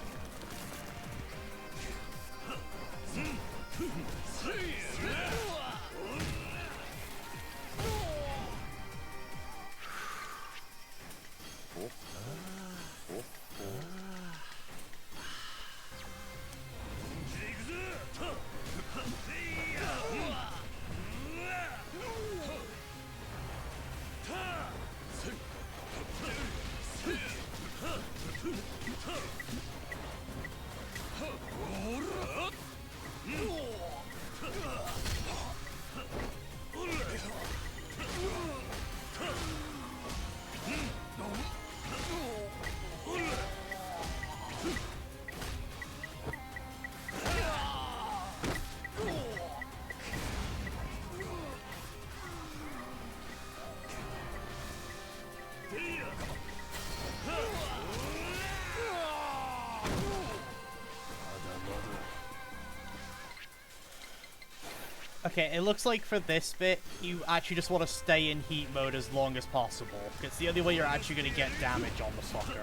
Speaker 1: Okay, it looks like for this bit, you actually just want to stay in heat mode as long as possible. It's the only way you're actually going to get damage on the fucker.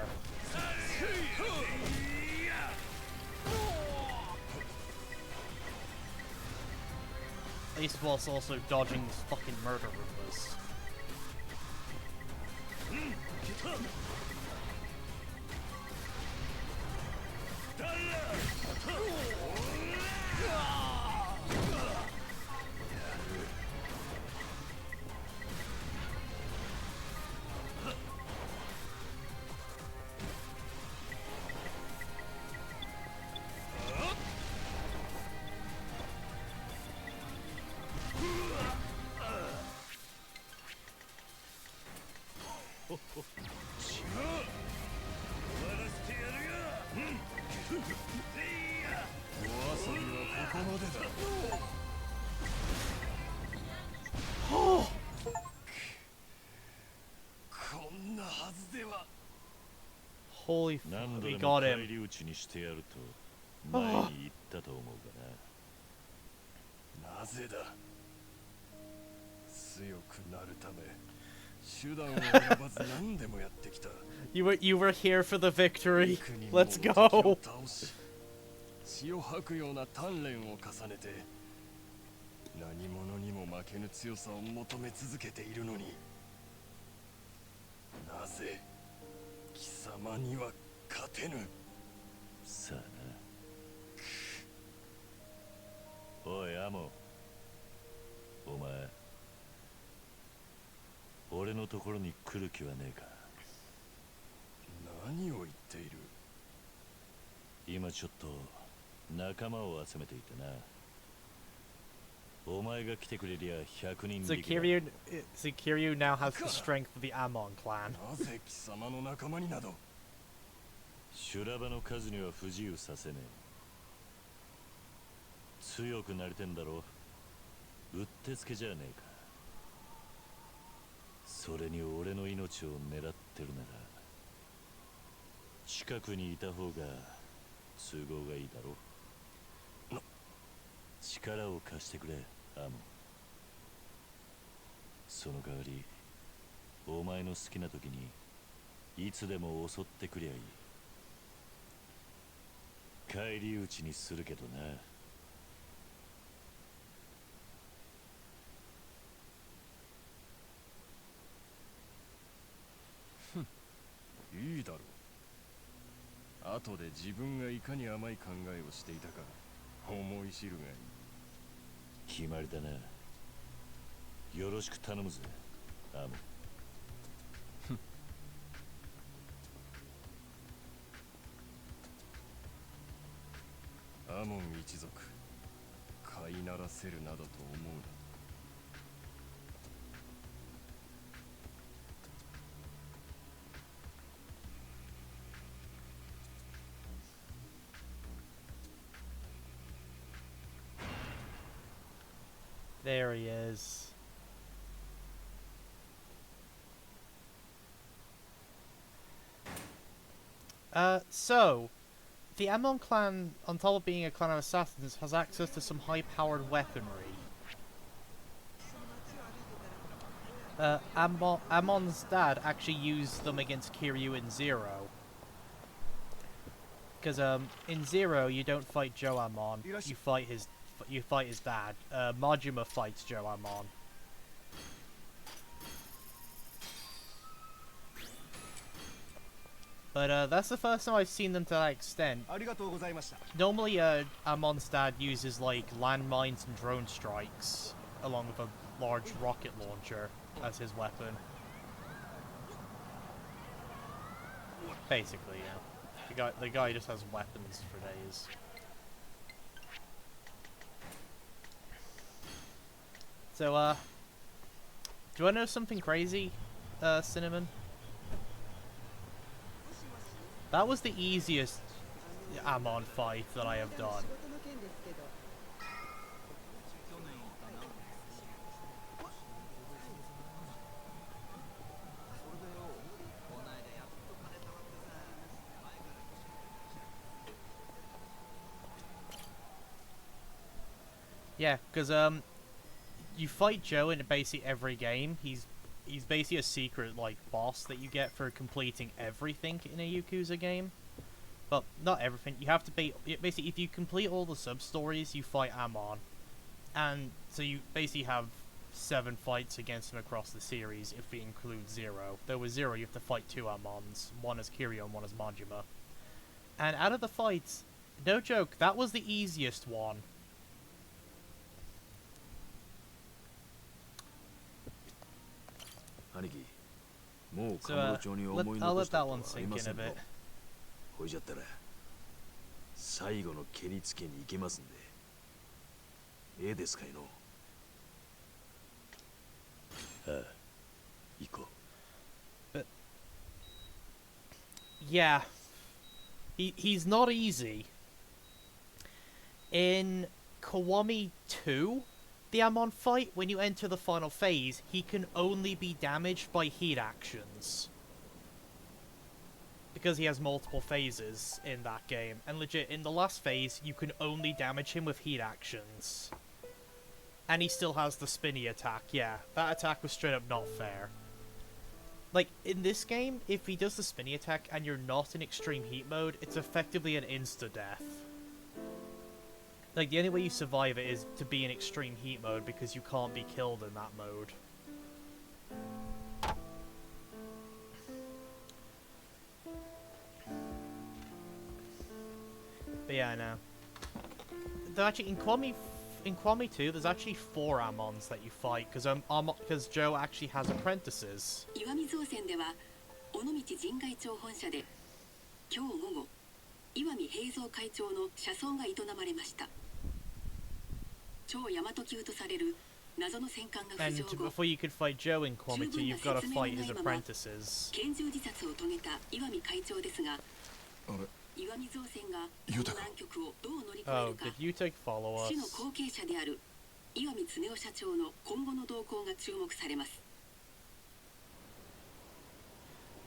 Speaker 1: At least whilst also dodging these fucking murder Roombas.
Speaker 7: お遊びはここまでだ。こんなはずでは。
Speaker 1: Holy f***,
Speaker 6: 何度
Speaker 1: we
Speaker 6: でも
Speaker 1: got
Speaker 6: 返
Speaker 1: him.
Speaker 6: り討ちにしてやると前に言ったと思うがな。
Speaker 7: なぜだ。強くなるため手段を選ばず何でもやってきた。
Speaker 1: You were here for the victory.
Speaker 7: 幾人も
Speaker 1: Let's
Speaker 7: 敵を
Speaker 1: go.
Speaker 7: 倒し血を吐くような鍛錬を重ねて何者にも負けぬ強さを求め続けているのに、なぜ貴様には勝てぬ。
Speaker 6: さあな。おいアモ、お前俺のところに来る気はねえか。
Speaker 7: 何を言っている。
Speaker 6: 今ちょっと仲間を集めていてな。お前が来てくれりゃ100人力だ。
Speaker 1: Kiryu now has the strength of the Amon clan.
Speaker 7: なぜ貴様の仲間になど。
Speaker 6: 修羅場の数には不自由させねえ。強くなりてんだろ。うってつけじゃねえか。それに俺の命を狙ってるなら近くにいた方が都合がいいだろ。力を貸してくれアモン。その代わりお前の好きな時にいつでも襲ってくりゃいい。返り討ちにするけどな。
Speaker 7: いいだろう。後で自分がいかに甘い考えをしていたか思い知るがいい。
Speaker 6: 決まりだな。よろしく頼むぜアモン。
Speaker 7: アモン一族飼いならせるなどと思うな。
Speaker 1: There he is. So, the Amon clan, on top of being a clan of assassins, has access to some high-powered weaponry. Amon's dad actually used them against Kiryu in Zero. Because in Zero you don't fight Joe Amon, you fight his dad. Majima fights Joe Amon. But that's the first time I've seen them to that extent. Normally Amon's dad uses like landmines and drone strikes along with a large rocket launcher as his weapon. Basically, yeah. The guy just has weapons for days. So, do I know something crazy, Cinnamon? That was the easiest Amon fight that I have done. Yeah, because you fight Joe in basically every game. He's basically a secret like boss that you get for completing everything in a Yakuza game. But not everything. You have to basically if you complete all the sub stories, you fight Amon, and so you basically have 7 fights against him across the series if we include Zero. Though with Zero, you have to fight 2 Amons, one as Kiryu and one as Majima. And out of the fights, no joke, that was the easiest one. So, I'll let that one sink in a bit.
Speaker 8: ほいじゃったら最後の蹴りつけに行けますんで。ええですかいの。
Speaker 6: ああ、行こう。
Speaker 1: But yeah, He's not easy. In Kiwami 2, the Amon fight, when you enter the final phase, he can only be damaged by heat actions. Because he has multiple phases in that game. And legit, in the last phase, you can only damage him with heat actions. And he still has the spinny attack. Yeah, that attack was straight up not fair. Like, in this game, if he does the spinny attack and you're not in extreme heat mode, it's effectively an insta-death. Like, the only way you survive it is to be in extreme heat mode because you can't be killed in that mode. But yeah, no. Though actually, in Kiwami 2, there's actually 4 Amons that you fight, because Joe actually has apprentices. And before you could fight Joe in Kiwami 2, you've got to fight his apprentices. Oh, did Yuta follow us?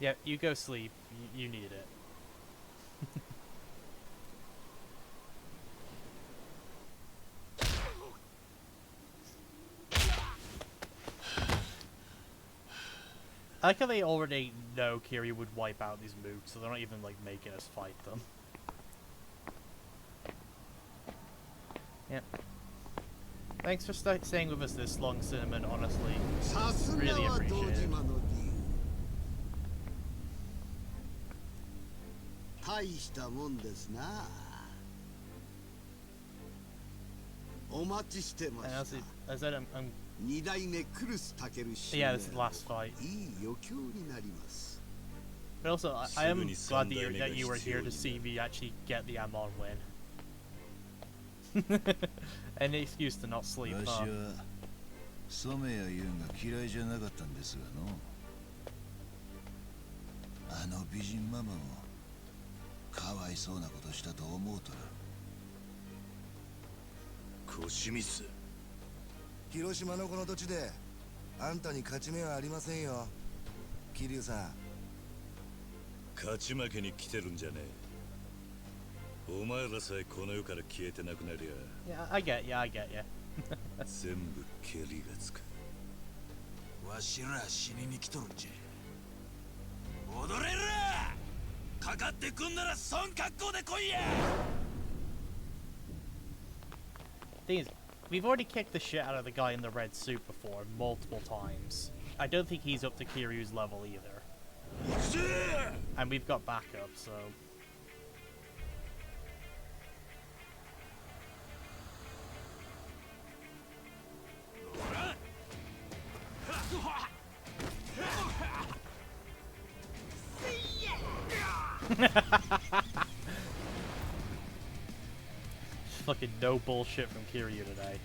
Speaker 1: Yeah, you go sleep. You need it. I like how they already know Kiryu would wipe out these mooks, so they're not even like making us fight them. Yep. Thanks for staying with us this long, Cinnamon, honestly. Really appreciate it. And as I said, I'm yeah, this is the last fight. But also, I am glad that you were here to see me actually get the Amon win. Any excuse to not sleep, huh?
Speaker 11: Koshimisu. 広島のこの土地であんたに勝ち目はありませんよ、桐生さん。勝ち負けに来てるんじゃねえ。お前らさえこの世から消えてなくなりゃ。
Speaker 1: Yeah, I get ya.
Speaker 11: 全部蹴りがつく。わしら死にに来とるんじゃ。踊れる！かかってくんならそん格好で来いや。
Speaker 1: Thing is, we've already kicked the shit out of the guy in the red suit before, multiple times. I don't think he's up to Kiryu's level either. And we've got backup, so... Fucking no bullshit from Kiryu today.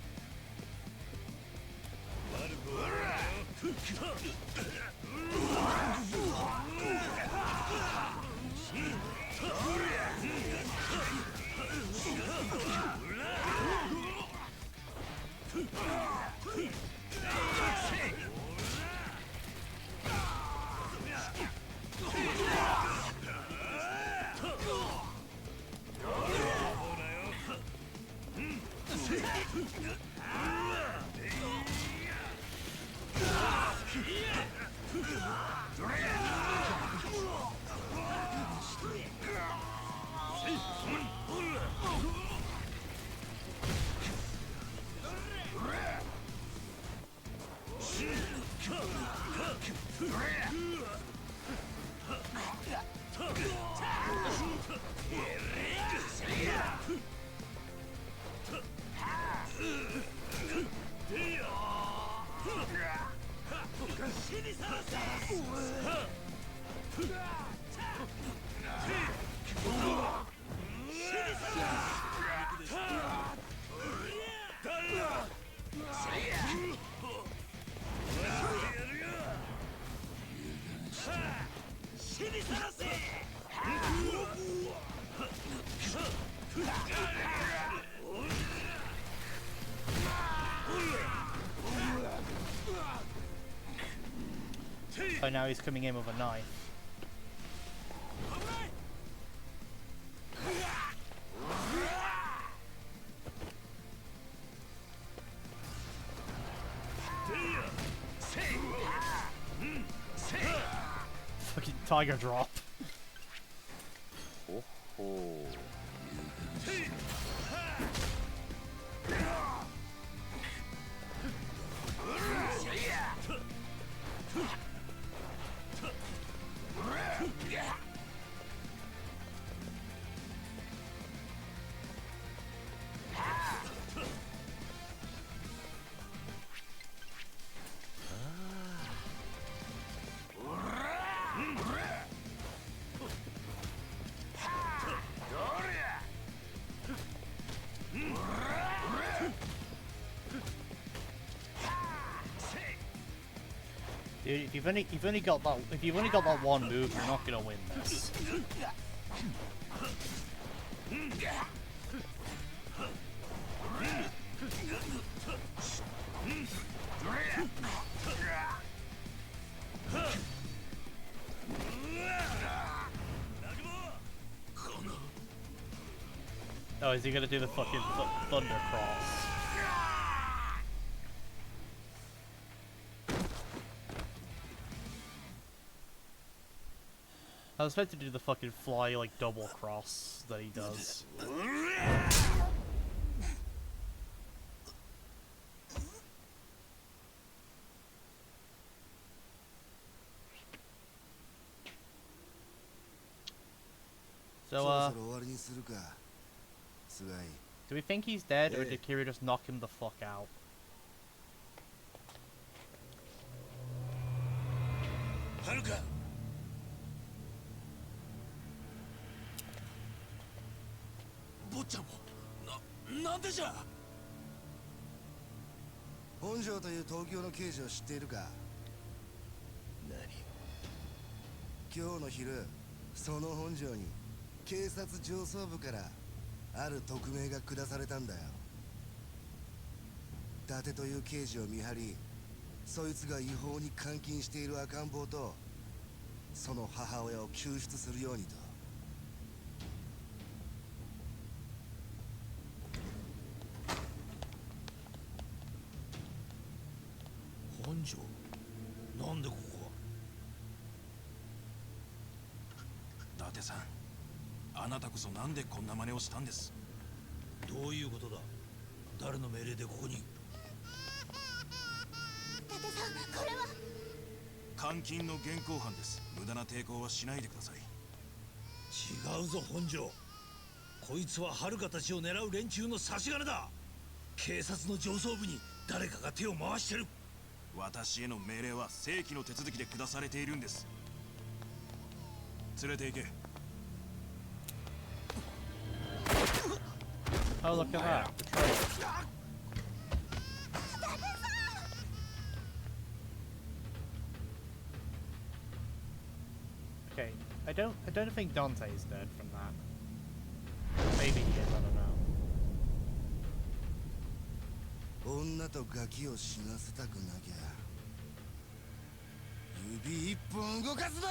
Speaker 1: So now he's coming in with a knife. Fucking tiger drop.
Speaker 12: Oh.
Speaker 1: Dude, if you've only got that one move, you're not gonna win this. Oh, is he gonna do the fucking thunder cross? I was meant to do the fucking fly, like, double cross that he does. So, do we think he's dead, or did Kiryu just knock him the fuck out?
Speaker 8: Haruka! 坊ちゃんもなんでじゃ。
Speaker 11: 本庄という東京の刑事を知っているか。
Speaker 8: 何？
Speaker 11: 今日の昼、その本庄に警察上層部からある匿名が下されたんだよ。伊達という刑事を見張り、そいつが違法に監禁している赤ん坊とその母親を救出するようにと。
Speaker 8: 本庄、なんでここ？伊達さん、あなたこそなんでこんな真似をしたんです？どういうことだ？誰の命令でここに？伊達さん、これは監禁の現行犯です。無駄な抵抗はしないでください。違うぞ本庄、こいつは遥たちを狙う連中の差し金だ。警察の上層部に誰かが手を回してる。私への命令は正規の手続きで下されているんです。連れて行け。
Speaker 1: Oh, look at that. Okay, I don't think Dante's dead from that. Maybe he is, I don't know.
Speaker 11: 女とガキを死なせたくなきゃ指一本動かすな。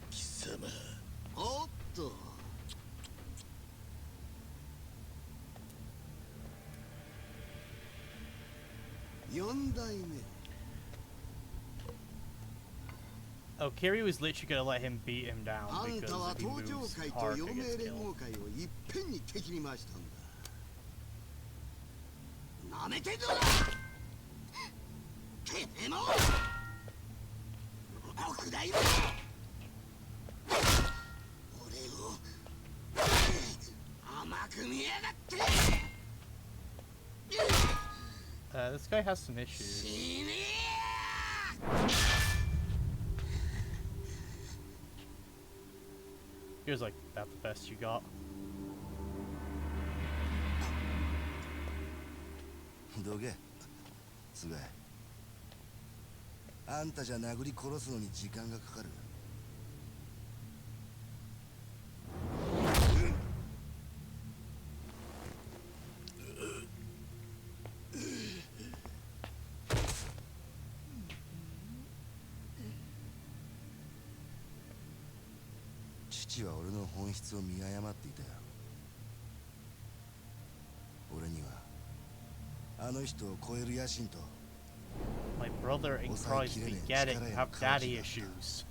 Speaker 8: 貴様。
Speaker 3: おっと。四代目。
Speaker 1: Oh, Kiryu was literally gonna let him beat him down because if he moves hard, he gets killed.
Speaker 3: いっぺんに敵に回したんだ。なめてんぞ。てめえも。北大め。俺を甘く見やがって。
Speaker 1: This guy has some issues.
Speaker 3: 死ねえ。
Speaker 1: He was like, "That's the best you got."
Speaker 11: どけ、すがい。あんたじゃ殴り殺すのに時間がかかる。父は俺の本質を見誤っていたよ。俺にはあの人を超える野心と
Speaker 1: My brother in Christ, we get it. You have daddy issues.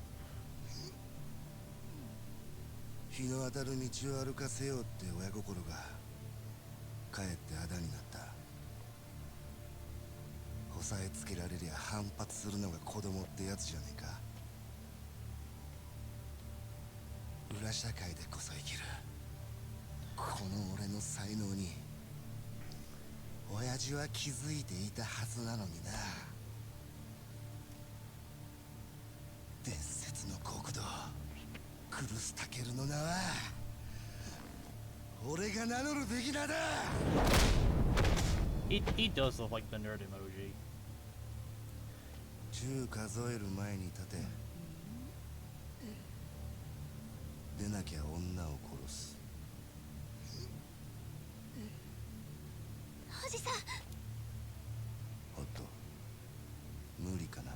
Speaker 11: 日の当たる道を歩かせようって親心がかえってあだになった。押さえつけられりゃ反発するのが子供ってやつじゃねえか。裏社会でこそ生きるこの俺の才能に親父は気づいていたはずなのにな。伝説の国土クルスタケルの名は俺が名乗るべき名だ。
Speaker 1: He does look like the nerd emoji.
Speaker 11: 10数える前に立て。出なきゃ女を殺す。
Speaker 5: おじさん。
Speaker 11: おっと、無理かな。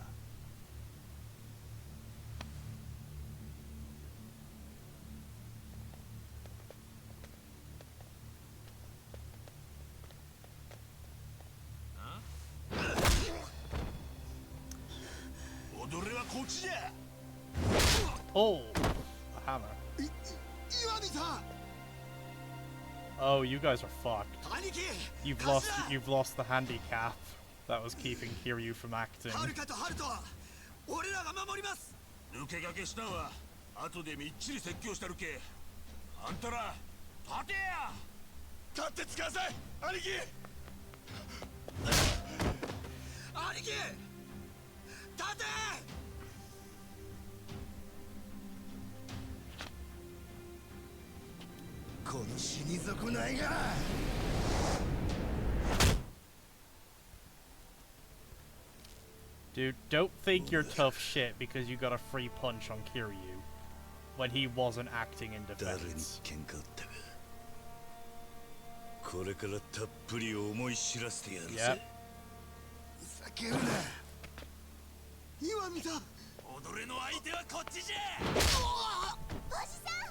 Speaker 8: 踊れはこっちじゃ。
Speaker 1: Oh, a hammer. Oh, you guys are fucked. You've lost the handicap that was keeping Kiryu from acting.
Speaker 8: 俺らが守ります。抜け駆けしたんは後でみっちり説教したるけ。あんたら立てや。立ってつかさい、兄貴。兄貴、立て。
Speaker 11: この死に損ないが。
Speaker 1: Dude, don't think you're tough shit because you got a free punch on Kiryu when he wasn't acting in defense.
Speaker 6: これからたっぷり思い知らせてやるぜ。
Speaker 1: Yep.
Speaker 11: ふざけるな。今見た。
Speaker 8: 踊れの相手はこっちじゃ。
Speaker 5: おじさん。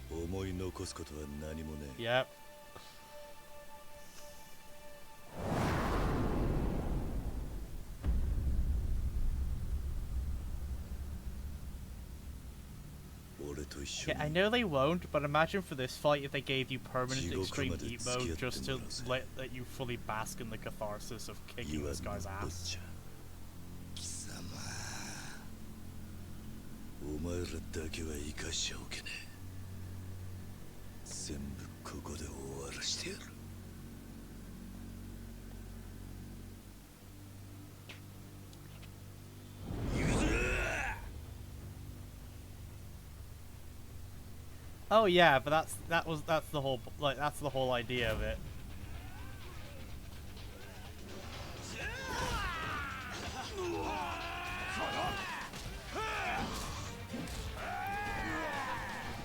Speaker 6: もう思い残すことは何もねえ。
Speaker 1: Yep. Yeah, I know they won't, but imagine for this fight if they gave you permanent extreme heat mode just to let you fully bask in the catharsis of kicking this guy's ass.
Speaker 6: お前らだけは生かしちゃおけねえ。全部ここで終わらしてやる。
Speaker 1: Oh yeah, but that's the whole idea of it.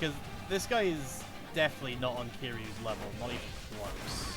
Speaker 1: Because this guy is definitely not on Kiryu's level, not even close.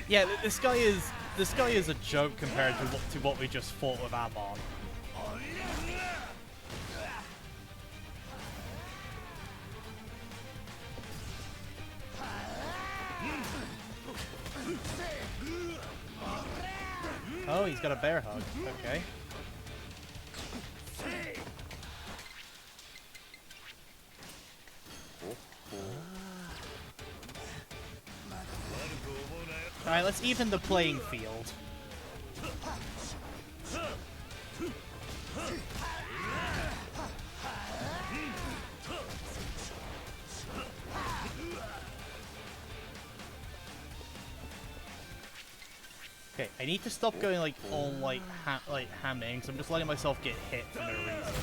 Speaker 1: Yeah, this guy is a joke compared to what we just fought with Amon. Oh, he's got a bear hug. Okay. Alright, let's even the playing field. Okay, I need to stop going like all like hamming, because I'm just letting myself get hit for no reason.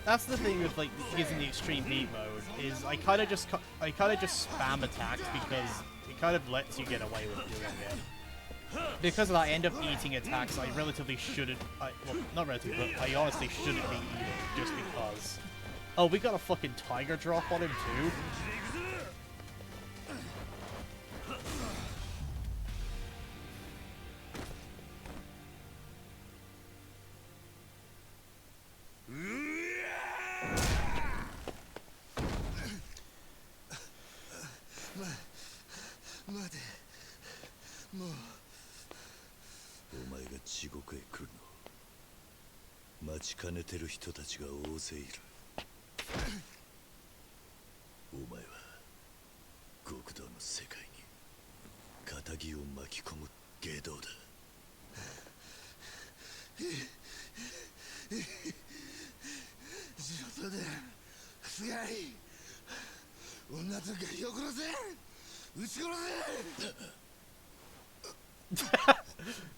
Speaker 1: That's the thing with like using the extreme heat mode is I kind of just spam attacks because it kind of lets you get away with doing it. Because of that, I end up eating attacks I relatively shouldn't. Well, not relatively, but I honestly shouldn't be eating just because. Oh, we got a fucking tiger drop on him too.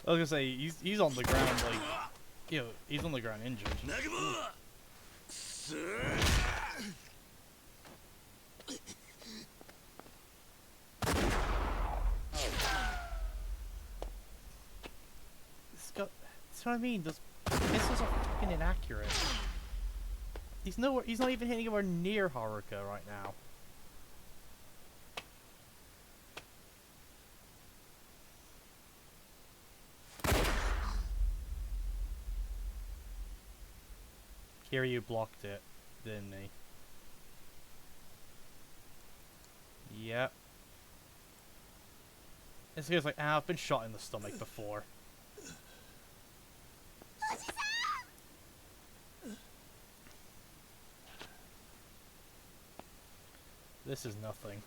Speaker 1: I was gonna say he's on the ground like, yo, he's on the ground injured. That's what I mean. Those missiles are fucking inaccurate. He's not even hitting anywhere near Haruka right now. Kiryu blocked it, didn't he? Yep. This guy's like, I've been shot in the stomach before. This is nothing.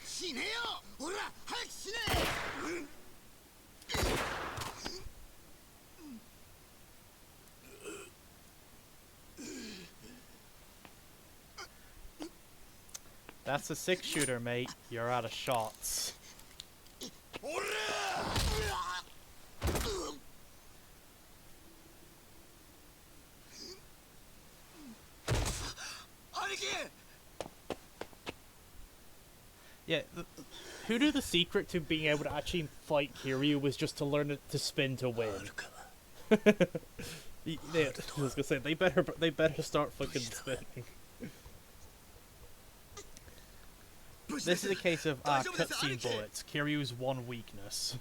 Speaker 1: That's a 6-shooter, mate. You're out of shots. Yeah, who knew the secret to being able to actually fight Kiryu was just to learn to spin to win? I was gonna say they better start fucking spinning. This is a case of cutscene bullets. Kiryu's one weakness.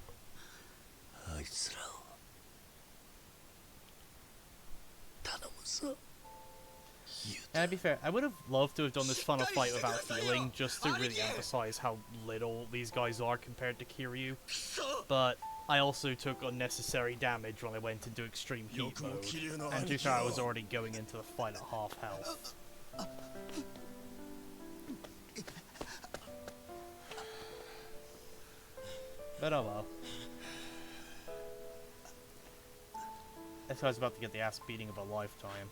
Speaker 1: And to be fair, I would have loved to have done this final fight without healing, just to really emphasize how little these guys are compared to Kiryu. But I also took unnecessary damage when I went into extreme heat mode, and to be fair, I was already going into the fight at half health. But oh well. This guy's about to get the ass beating of a lifetime.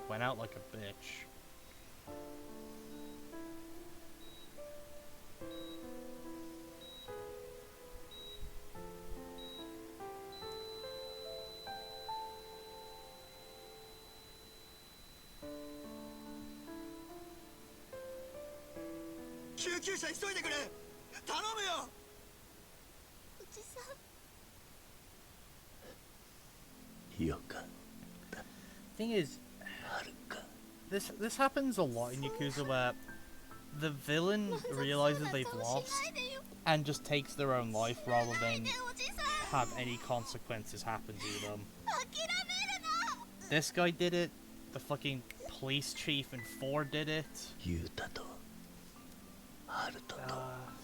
Speaker 1: Went out like a bitch. Thing is, this happens a lot in Yakuza where the villain realizes they've lost and just takes their own life rather than have any consequences happen to them. This guy did it, the fucking police chief in 4 did it.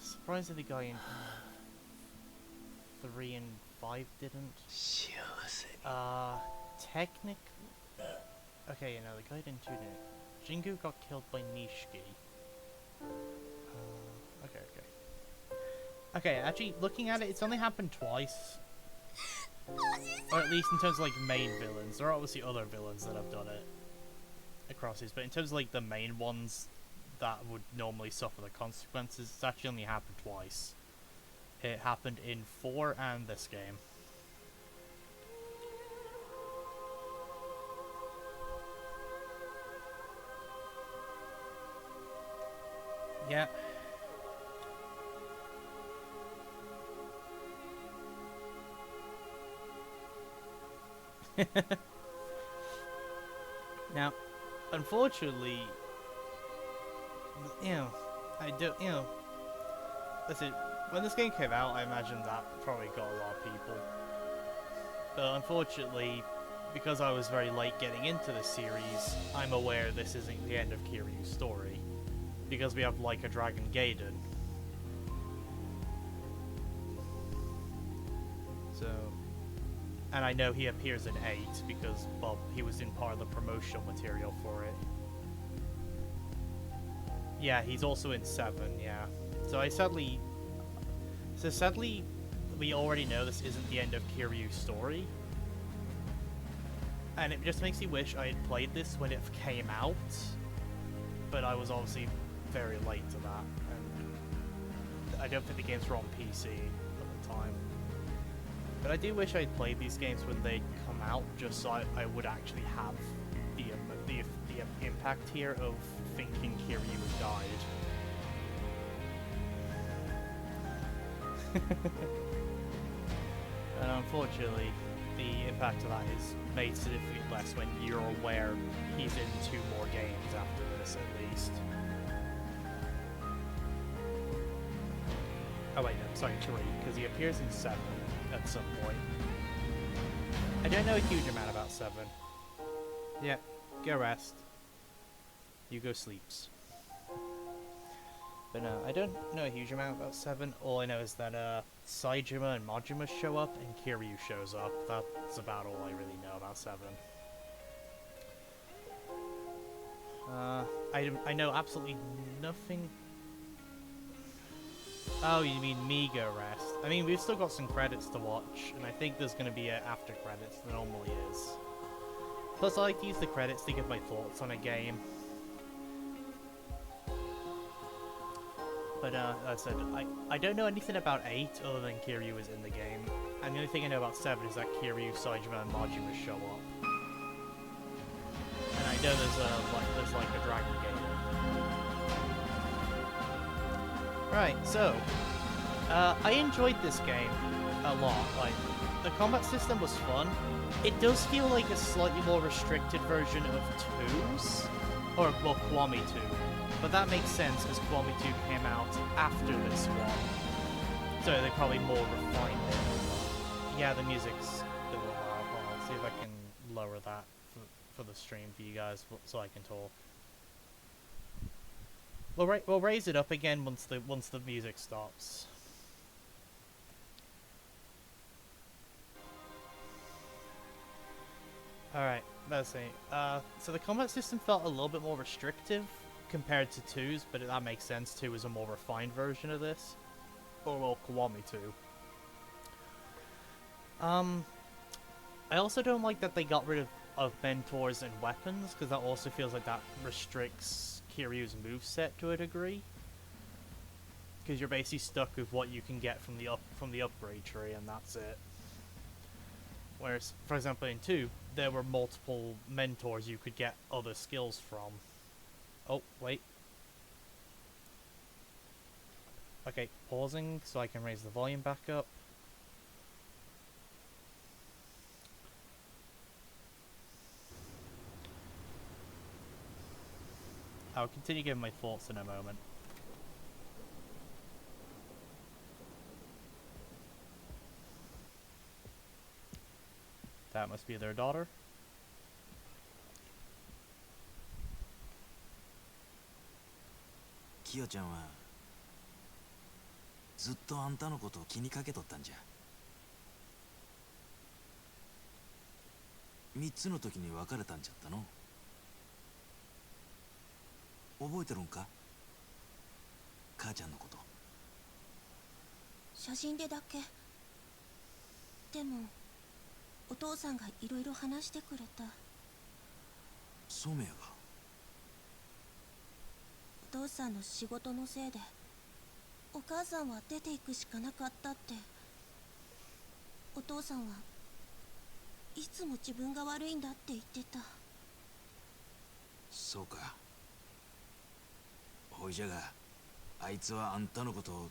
Speaker 1: Surprisingly the guy in 3 and 5 didn't. Technically... Okay, you know, the guy didn't tune it. Jingu got killed by Nishiki. Okay, actually, looking at it, it's only happened twice. Or at least in terms of, like, main villains. There are obviously other villains that have done it across these, but in terms of, like, the main ones that would normally suffer the consequences, it's actually only happened twice. It happened in 4 and this game. Yeah. Now, unfortunately, you know, listen, when this game came out, I imagined that probably got a lot of people. But unfortunately, because I was very late getting into the series, I'm aware this isn't the end of Kiryu's story. Because we have Like a Dragon Gaiden. So... And I know he appears in 8 because, well, he was in part of the promotional material for it. Yeah, he's also in 7, yeah. So sadly, we already know this isn't the end of Kiryu's story. And it just makes me wish I had played this when it came out. But I was obviously very late to that. And I don't think the games were on PC at the time. But I do wish I'd played these games when they come out, just so I would actually have the impact here of thinking Kiryu had died. And unfortunately, the impact of that is made significantly less when you're aware he's in 2 more games after this, at least. Oh wait, no, sorry, 3, because he appears in 7 at some point. I don't know a huge amount about 7. Yeah, go rest. You go sleeps. But no, I don't know a huge amount about 7. All I know is that Saejima and Majima show up and Kiryu shows up. That's about all I really know about 7. I know absolutely nothing. Oh, you mean me go rest? I mean, we've still got some credits to watch, and I think there's going to be an after credits. There normally is. Plus, I like to use the credits to give my thoughts on a game. But, as I said, I don't know anything about 8 other than Kiryu is in the game. And the only thing I know about 7 is that Kiryu, Saejima, and Majima show up. And I know there's like a dragon game. Right, so, I enjoyed this game a lot. Like, the combat system was fun. It does feel like a slightly more restricted version of 2's, or, well, Kiwami 2. But that makes sense, because Kiwami 2 came out after this one. So they probably more refined it. Yeah, the music's a little loud. Hold on, see if I can lower that for the stream for you guys, so I can talk. We'll raise it up again once the music stops. Alright, let's see. So the combat system felt a little bit more restrictive compared to 2's, but that makes sense. 2 is a more refined version of this. Or, well, Kiwami 2. I also don't like that they got rid of mentors and weapons, because that also feels like that restricts Kiryu's moveset to a degree. Because you're basically stuck with what you can get from the upgrade tree, and that's it. Whereas, for example, in 2, there were multiple mentors you could get other skills from. Oh, wait. Okay, pausing so I can raise the volume back up. I'll continue giving my thoughts in a moment. That must be their daughter.
Speaker 8: キヨちゃんはずっとあんたのことを気にかけとったんじゃ。3つの時に別れたんじゃったの。覚えてるんか、母ちゃんのこと。
Speaker 5: 写真でだけ。でもお父さんがいろいろ話してくれた。
Speaker 8: ソメヤが。
Speaker 5: お父さんの仕事のせいでお母さんは出ていくしかなかったって。お父さんはいつも自分が悪いんだって言ってた。
Speaker 8: そうか。ほいじゃが、あいつはあんたのことを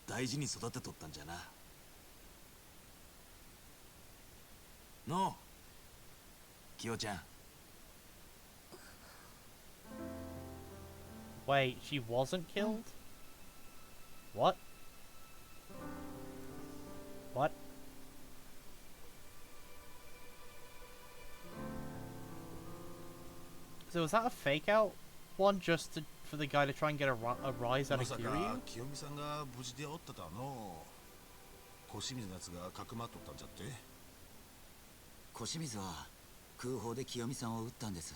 Speaker 8: 大事に育てとったんじゃな。のう、キヨちゃん。
Speaker 1: Wait, she wasn't killed? What? What? So was that a fake out one just for the guy to try and get a rise out of Kiryu?
Speaker 9: 清美さんが無事でおったとはの小清水のやつがかくまっとったんじゃって。
Speaker 10: 小清水は空砲で清美さんを撃ったんです。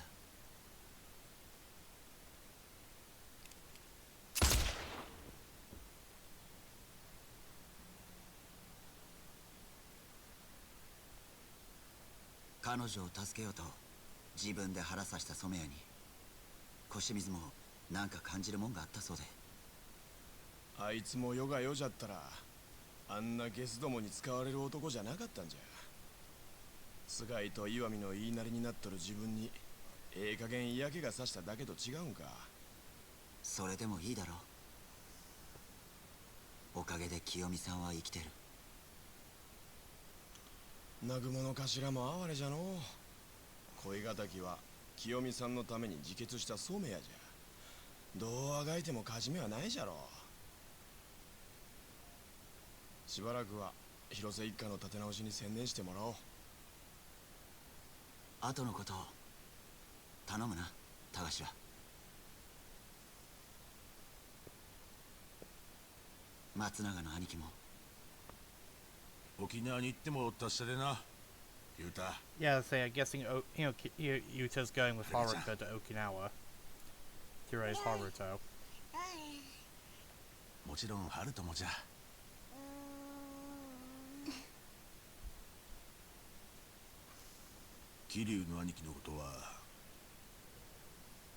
Speaker 10: 彼女を助けようと自分で腹刺した染谷に小清水もなんか感じるもんがあったそうで。
Speaker 7: あいつも世が世じゃったらあんなゲスどもに使われる男じゃなかったんじゃ。菅井と岩見の言いなりになっとる自分にええ加減嫌気がさしただけと違うんか。
Speaker 10: それでもいいだろう。おかげで清美さんは生きてる。
Speaker 7: 南雲の頭も哀れじゃのう。恋敵は清美さんのために自決した染谷じゃ。どうあがいても勝ち目はないじゃろう。しばらくは広瀬一家の立て直しに専念してもらおう。
Speaker 10: 後のことを頼むな、田頭。松永の兄貴も。
Speaker 9: 沖縄に行ってもおった下でな、ユータ。
Speaker 1: Yeah, so I'm guessing Yuta's going with Haruka to Okinawa to raise Haruto.
Speaker 9: もちろんハルトもじゃ。桐生の兄貴のことは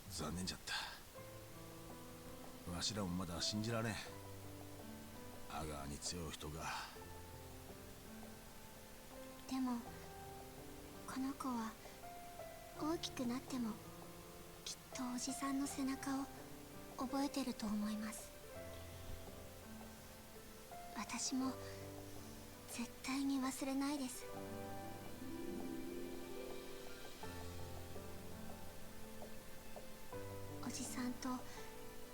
Speaker 9: 残念じゃった。わしらもまだ信じられん。阿川に強い人が。
Speaker 5: でもこの子は大きくなってもきっとおじさんの背中を覚えてると思います。私も絶対に忘れないです。おじさんと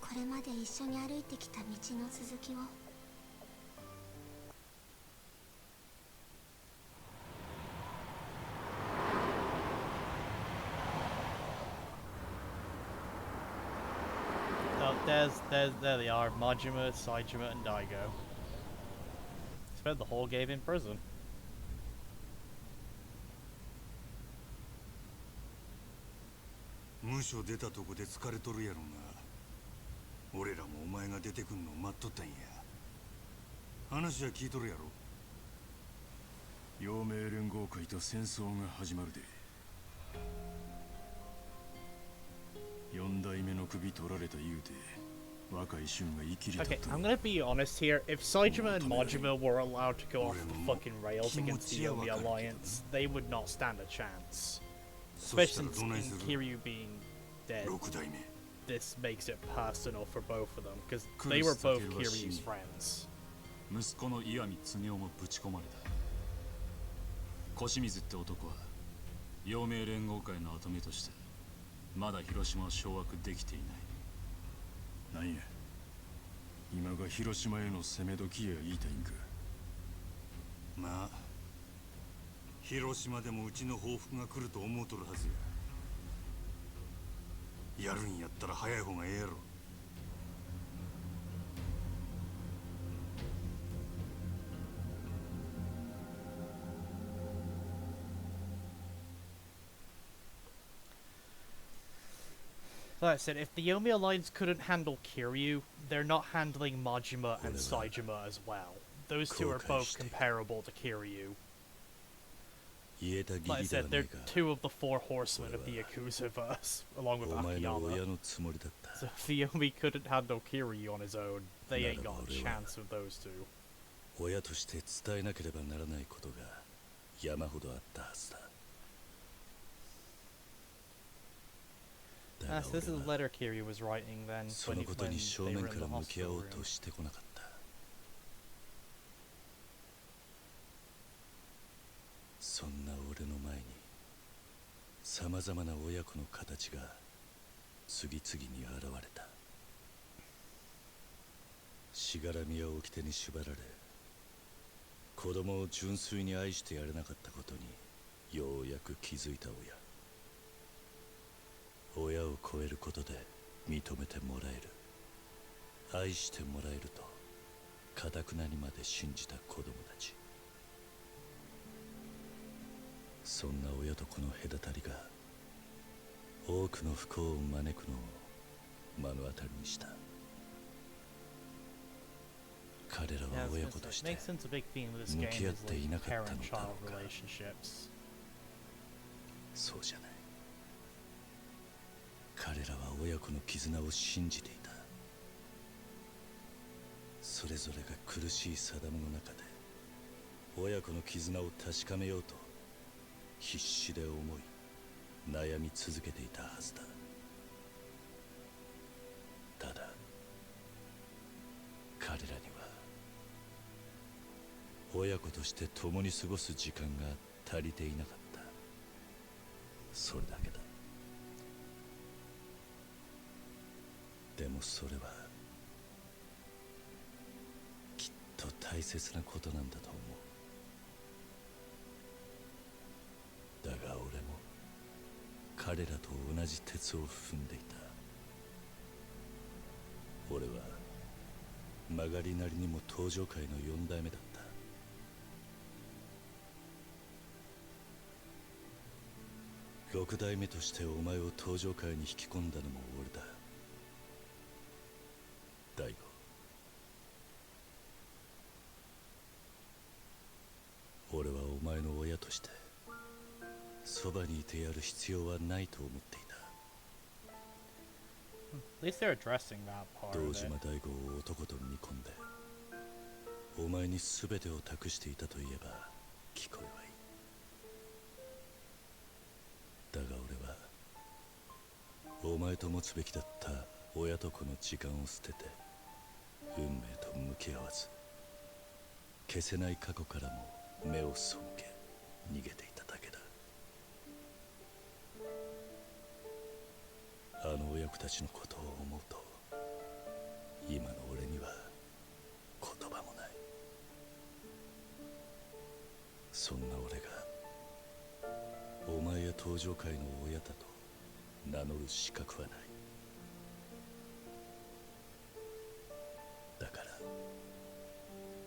Speaker 5: これまで一緒に歩いてきた道の続きを。
Speaker 1: There they are, Majima, Saejima, and Daigo. Spent the whole game in prison.
Speaker 6: 無所出たとこで疲れとるやろな。俺らもお前が出てくんの待っとったんや。話は聞いとるやろ。
Speaker 2: 陽明連合会と戦争が始まるで。4代目の首取られた言うて若い衆が生きりたった。
Speaker 1: Okay, I'm gonna be honest here. If Saejima and Majima were allowed to go off the fucking rails against the Yomi Alliance, they would not stand a chance. Especially since Kiryu being dead. This makes it personal for both of them, because they were both Kiryu's friends.
Speaker 12: 息子の岩見恒夫もぶち込まれた。小清水って男は陽明連合会の跡目としてまだ広島を掌握できていない。
Speaker 2: なんや、今が広島への攻め時や言いたいんか。
Speaker 6: まあ広島でもうちの報復が来ると思うとるはずや。やるんやったら早い方がええやろ。
Speaker 1: Like I said, if the Yomi Alliance couldn't handle Kiryu, they're not handling Majima and Saejima as well. Those two are both comparable to Kiryu. Like I said, they're two of the four horsemen of the Yakuza verse, along with Akiyama. So if the Yomi couldn't handle Kiryu on his own, they ain't got a chance with those two.
Speaker 6: 親として伝えなければならないことが山ほどあったはずだ。
Speaker 1: So this is a letter Kiryu was writing then when they were in the hospital room.
Speaker 6: そんな俺の前にさまざまな親子の形が次々に現れた。しがらみや掟に縛られ、子供を純粋に愛してやれなかったことにようやく気づいた親。親を超えることで認めてもらえる、愛してもらえると堅くなにまで信じた子供たち。そんな親と子の隔たりが多くの不幸を招くのを目の当たりにした。彼らは親子として向き合っていなかったのだろうか。そうじゃない。彼らは親子の絆を信じていた。それぞれが苦しい定めの中で親子の絆を確かめようと必死で思い悩み続けていたはずだ。ただ彼らには親子として共に過ごす時間が足りていなかった。それだけだ。でもそれはきっと大切なことなんだと思う。だが俺も彼らと同じ鉄を踏んでいた。俺は曲がりなりにも登場界の4代目だった。6代目としてお前を登場界に引き込んだのも俺だ。大悟、俺はお前の親としてそばにいてやる必要はないと思っていた。
Speaker 1: At least they're addressing that part of it.
Speaker 6: 堂島大吾を男と見込んでお前に全てを託していたと言えば聞こえはいい。だが俺はお前と持つべきだった親と子の時間を捨てて運命と向き合わず消せない過去からも目を背け逃げていただけだ。あの親子たちのことを思うと今の俺には言葉もない。そんな俺がお前や登場界の親だと名乗る資格はない。だから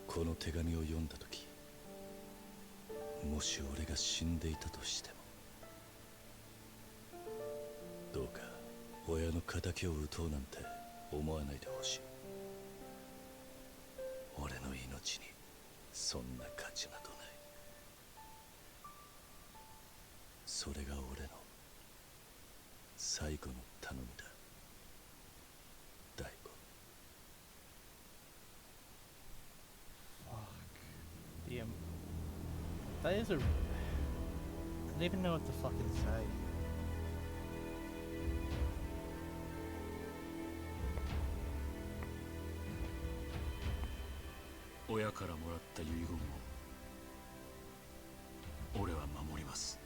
Speaker 6: この手紙を読んだ時、もし俺が死んでいたとしてもどうか親の敵を討とうなんて思わないでほしい。俺の命にそんな価値などない。それが俺の最後の頼みだ。大悟。
Speaker 1: The that is a. I don't even know what to fucking say.
Speaker 12: 親からもらった遺言を俺は守ります。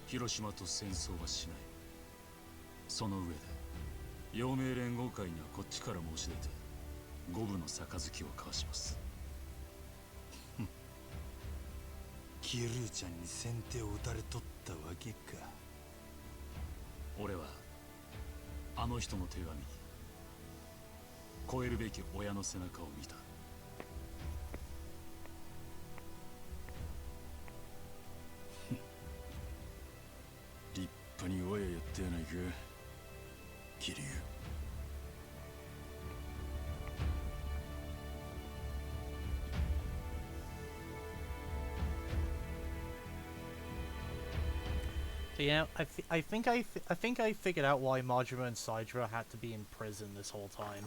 Speaker 12: 広島と戦争はしない。その上で陽明連合会にはこっちから申し出て五分の杯を交わします。
Speaker 13: キルーちゃんに先手を打たれとったわけか。
Speaker 12: 俺はあの人の手紙、超えるべき親の背中を見た。
Speaker 13: 立派に親やったやないか、キリュウ。
Speaker 1: So, you know, I think I figured out why Majima and Sidra had to be in prison this whole time.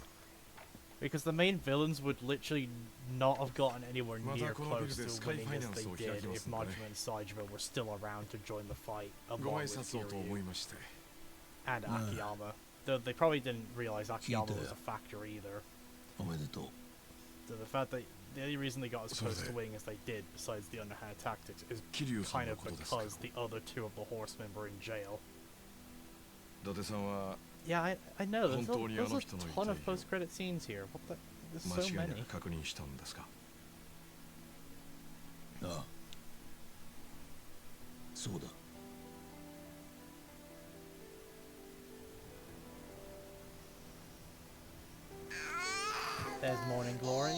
Speaker 1: Because the main villains would literally not have gotten anywhere near close to winning as they did if Majima and Sidra were still around to join the fight along with Kiryu and Akiyama. Though they probably didn't realize Akiyama was a factor either. So the fact that the only reason they got as close to winning as they did, besides the underhand tactics, is kind of because the other two of the horsemen were in jail. Yeah, I know. There's a ton of post-credit scenes here. What the? There's so many. There's Morning Glory.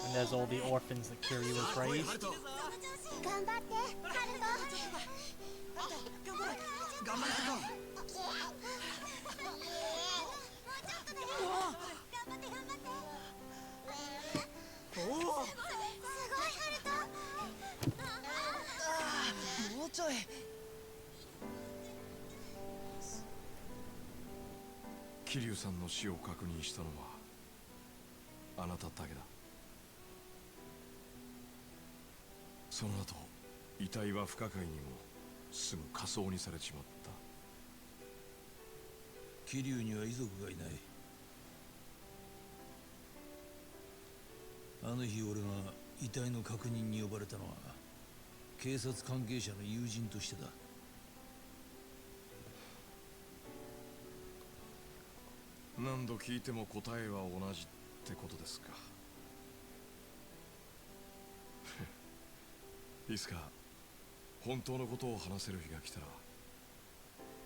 Speaker 1: And there's all the orphans that Kiryu was raised.
Speaker 2: Kiryu さんの死を確認したのはあなただけだ。その後遺体は不可解にもすぐ火葬にされちまった。
Speaker 13: 桐生には遺族がいない。あの日俺が遺体の確認に呼ばれたのは警察関係者の友人としてだ。
Speaker 2: 何度聞いても答えは同じってことですか。いつか本当のことを話せる日が来たら、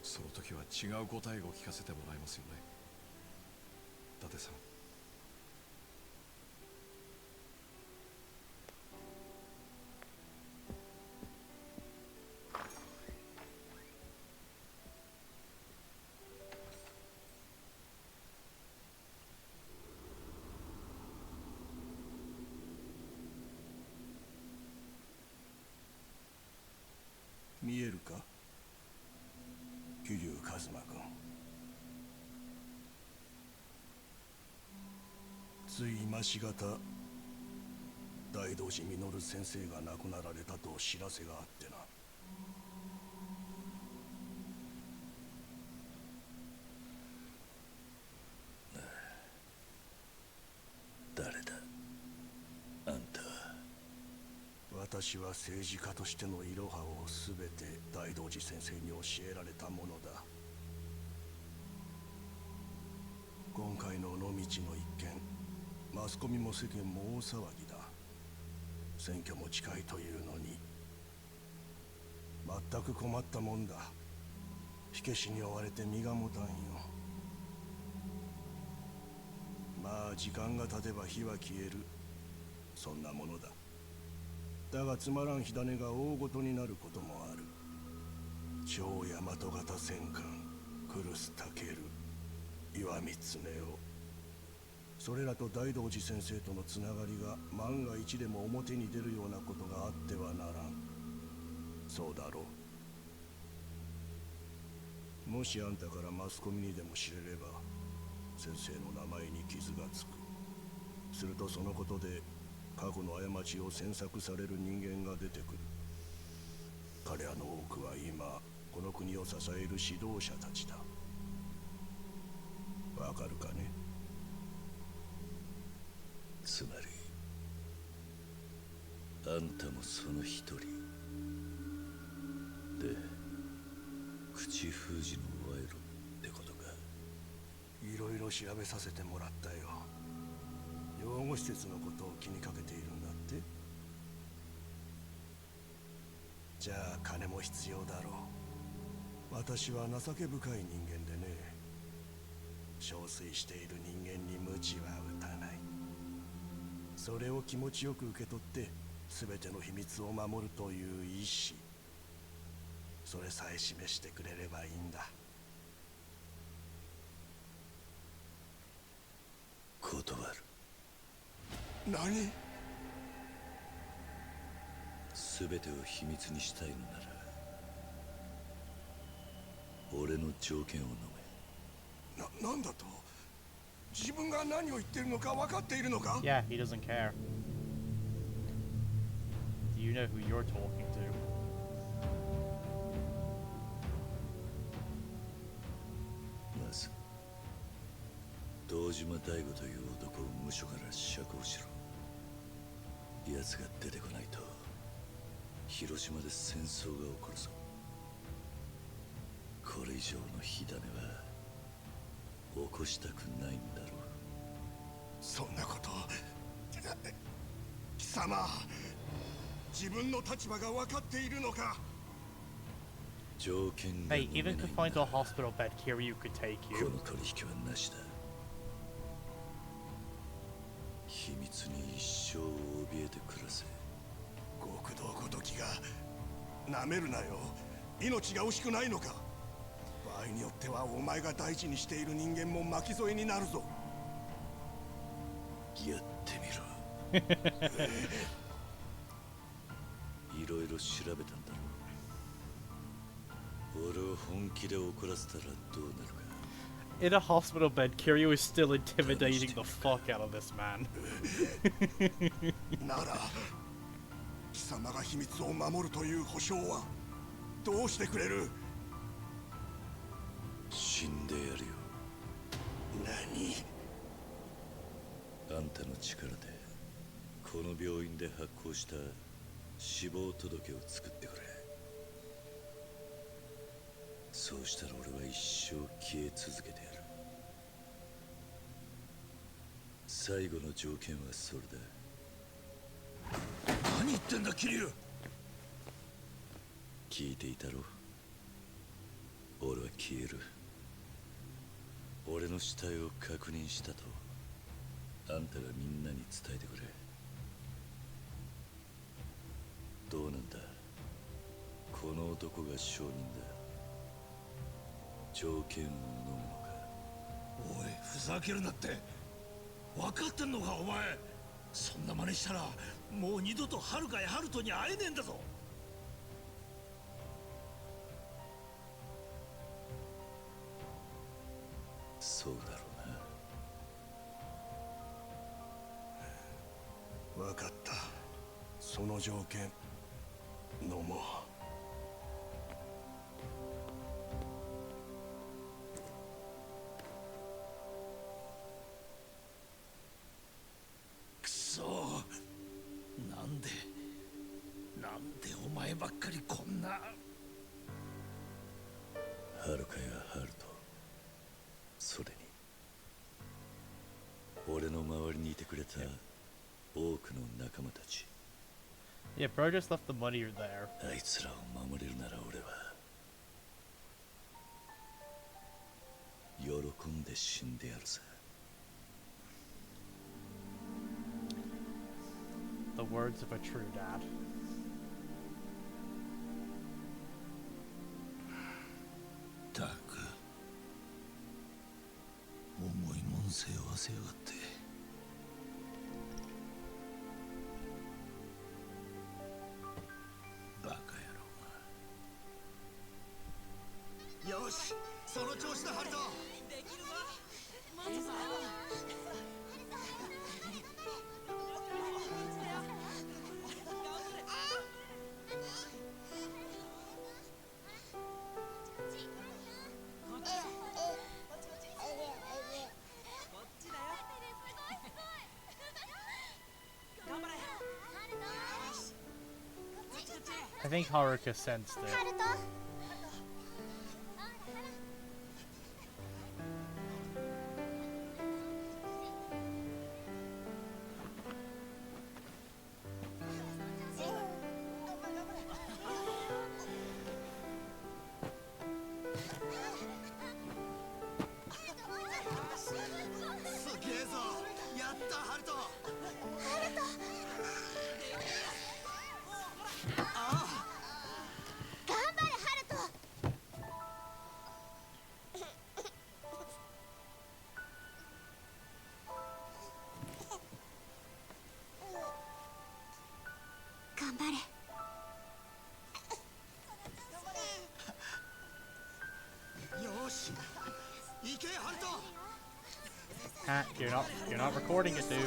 Speaker 2: その時は違う答えを聞かせてもらえますよね、伊達さん。
Speaker 7: 見えるか、桐生一馬君。つい今しがた大道寺実先生が亡くなられたと知らせがあってな。
Speaker 13: 誰だあんたは。
Speaker 7: 私は政治家としてのイロハを全て大道寺先生に教えられたものだ。今回の尾道の一件、マスコミも世間も大騒ぎだ。選挙も近いというのに全く困ったもんだ。火消しに追われて身が持たんよ。まあ時間が経てば火は消える、そんなものだ。だがつまらん火種が大ごとになることもある。超大和型戦艦クルスタケル、岩見恒夫、それらと大道寺先生とのつながりが万が一でも表に出るようなことがあってはならん。そうだろう。もしあんたからマスコミにでも知れれば先生の名前に傷がつく。するとそのことで過去の過ちを詮索される人間が出てくる。彼らの多くは今この国を支える指導者たちだ。わかるかね。
Speaker 13: つまり
Speaker 6: あんたもその一人で、口封じの賄賂ってことか。
Speaker 7: いろいろ調べさせてもらったよ。養護施設のことを気にかけているんだって。じゃあ金も必要だろう。私は情け深い人間でね。憔悴している人間に鞭は打たない。それを気持ちよく受け取って全ての秘密を守るという意志、それさえ示してくれればいいんだ。
Speaker 6: 断る。
Speaker 7: 何？
Speaker 6: 全てを秘密にしたいのなら俺の条件を飲め。
Speaker 7: なんだと？自分が何を言ってるのか分かっているのか？
Speaker 1: Yeah, he doesn't care. Do you know who you're talking to?
Speaker 6: まず堂島大吾という男を無所から釈放しろ。奴が出てこないと広島で戦争が起こるぞ。これ以上の火種は起こしたくないんだろう。
Speaker 7: そんなこと、貴様、自分の立場が分かっているのか？
Speaker 6: 条件が
Speaker 1: Hey, even confined to a hospital bed, Kiryu could take
Speaker 6: こ
Speaker 1: you.
Speaker 6: の取引はなしだ。秘密に一生怯えて暮らせ。
Speaker 7: 極道ごときがなめるなよ。命が惜しくないのか？場合によってはお前が大事にしている人間も巻き添えになるぞ。
Speaker 6: やってみろ。いろいろ調べたんだろう。俺を本気で怒らせたらどうなるか。
Speaker 1: In a hospital bed, Kiryu is still intimidating the fuck out of this man.
Speaker 7: なら貴様が秘密を守るという保証はどうしてくれる？
Speaker 6: 死んでやるよ。
Speaker 7: 何？
Speaker 6: あんたの力でこの病院で発行した死亡届を作ってくれ。そうしたら俺は一生消え続けてやる。最後の条件はそれだ。
Speaker 8: 何言ってんだ桐生。
Speaker 6: 聞いていたろ。俺は消える。俺の死体を確認したとあんたがみんなに伝えてくれ。どうなんだ、この男が証人だ。条件を飲むのか。
Speaker 8: おい、ふざけるなって。分かってんのかお前。そんな真似したらもう二度と遥やハルトに会えねえんだぞ。
Speaker 6: そうだろうな。
Speaker 7: 分かった。その条件飲もう。
Speaker 8: くそ、なんでお前ばっかりこんな。
Speaker 6: 遥やハルト、それに俺の周りにいてくれた多くの仲間たち。
Speaker 1: Yeah, bro just left the money there.
Speaker 6: あいつらを守れるなら俺は喜んで死んでやるさ。
Speaker 1: The words of a true dad.
Speaker 8: たく重いもん背負わせやがって。バカ野郎が。よし、その調子だハルト。できるぞ。待つぞ。
Speaker 1: I think Haruka sensed it. You're not recording it, dude.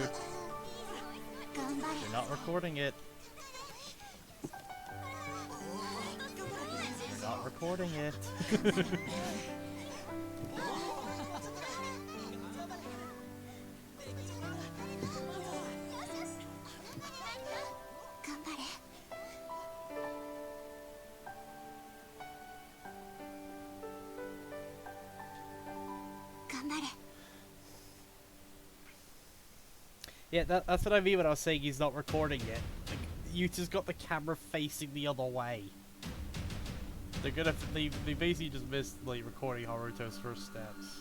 Speaker 1: You're not recording it. You're not recording it. Yeah, that's what I mean when I was saying he's not recording it. Like, you just got the camera facing the other way. They basically just missed, like, recording Haruto's first steps.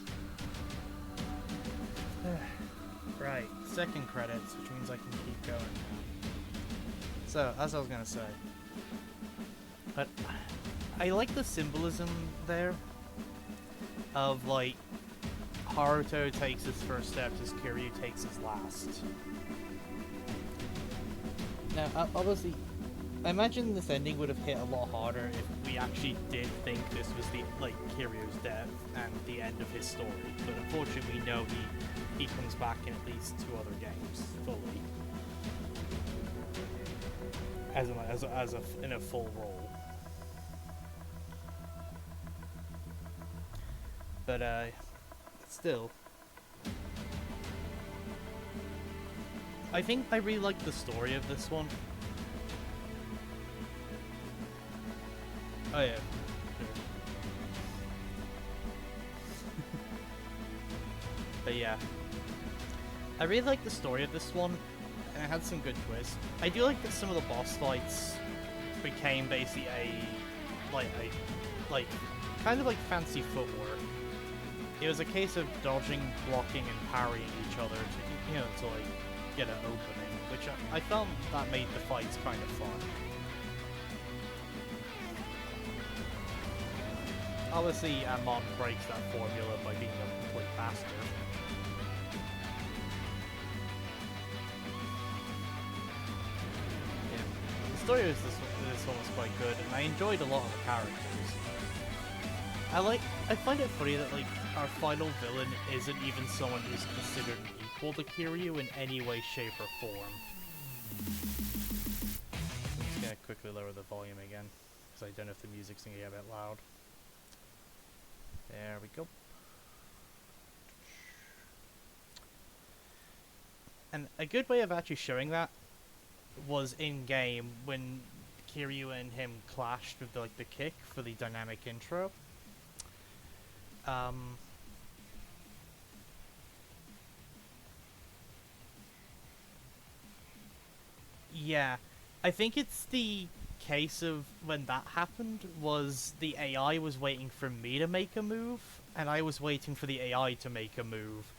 Speaker 1: Right, second credits, which means I can keep going. So, as I was gonna say. But, I like the symbolism there. Of, like, Haruto takes his first steps as Kiryu takes his last. Now, obviously, I imagine this ending would have hit a lot harder if we actually did think this was the Kiryu's death and the end of his story. But unfortunately, we know he comes back in at least 2 other games fully, in a full role. But still, I think I really like the story of this one. Oh yeah. Sure. But yeah, I really like the story of this one, and it had some good twists. I do like that some of the boss fights became basically kind of like fancy footwork. It was a case of dodging, blocking, and parrying each other to, to like get an opening, which I found that made the fights kind of fun. Obviously, Amon breaks that formula by being a complete bastard. Yeah. The story of this one was quite good, and I enjoyed a lot of the characters. I find it funny that, like, our final villain isn't even someone who's considered equal to Kiryu in any way, shape, or form. I'm just gonna quickly lower the volume again, because I don't know if the music's gonna get a bit loud. There we go. And a good way of actually showing that was in-game when Kiryu and him clashed with the kick for the dynamic intro. Yeah, I think it's the case of when that happened was the AI was waiting for me to make a move, and I was waiting for the AI to make a move.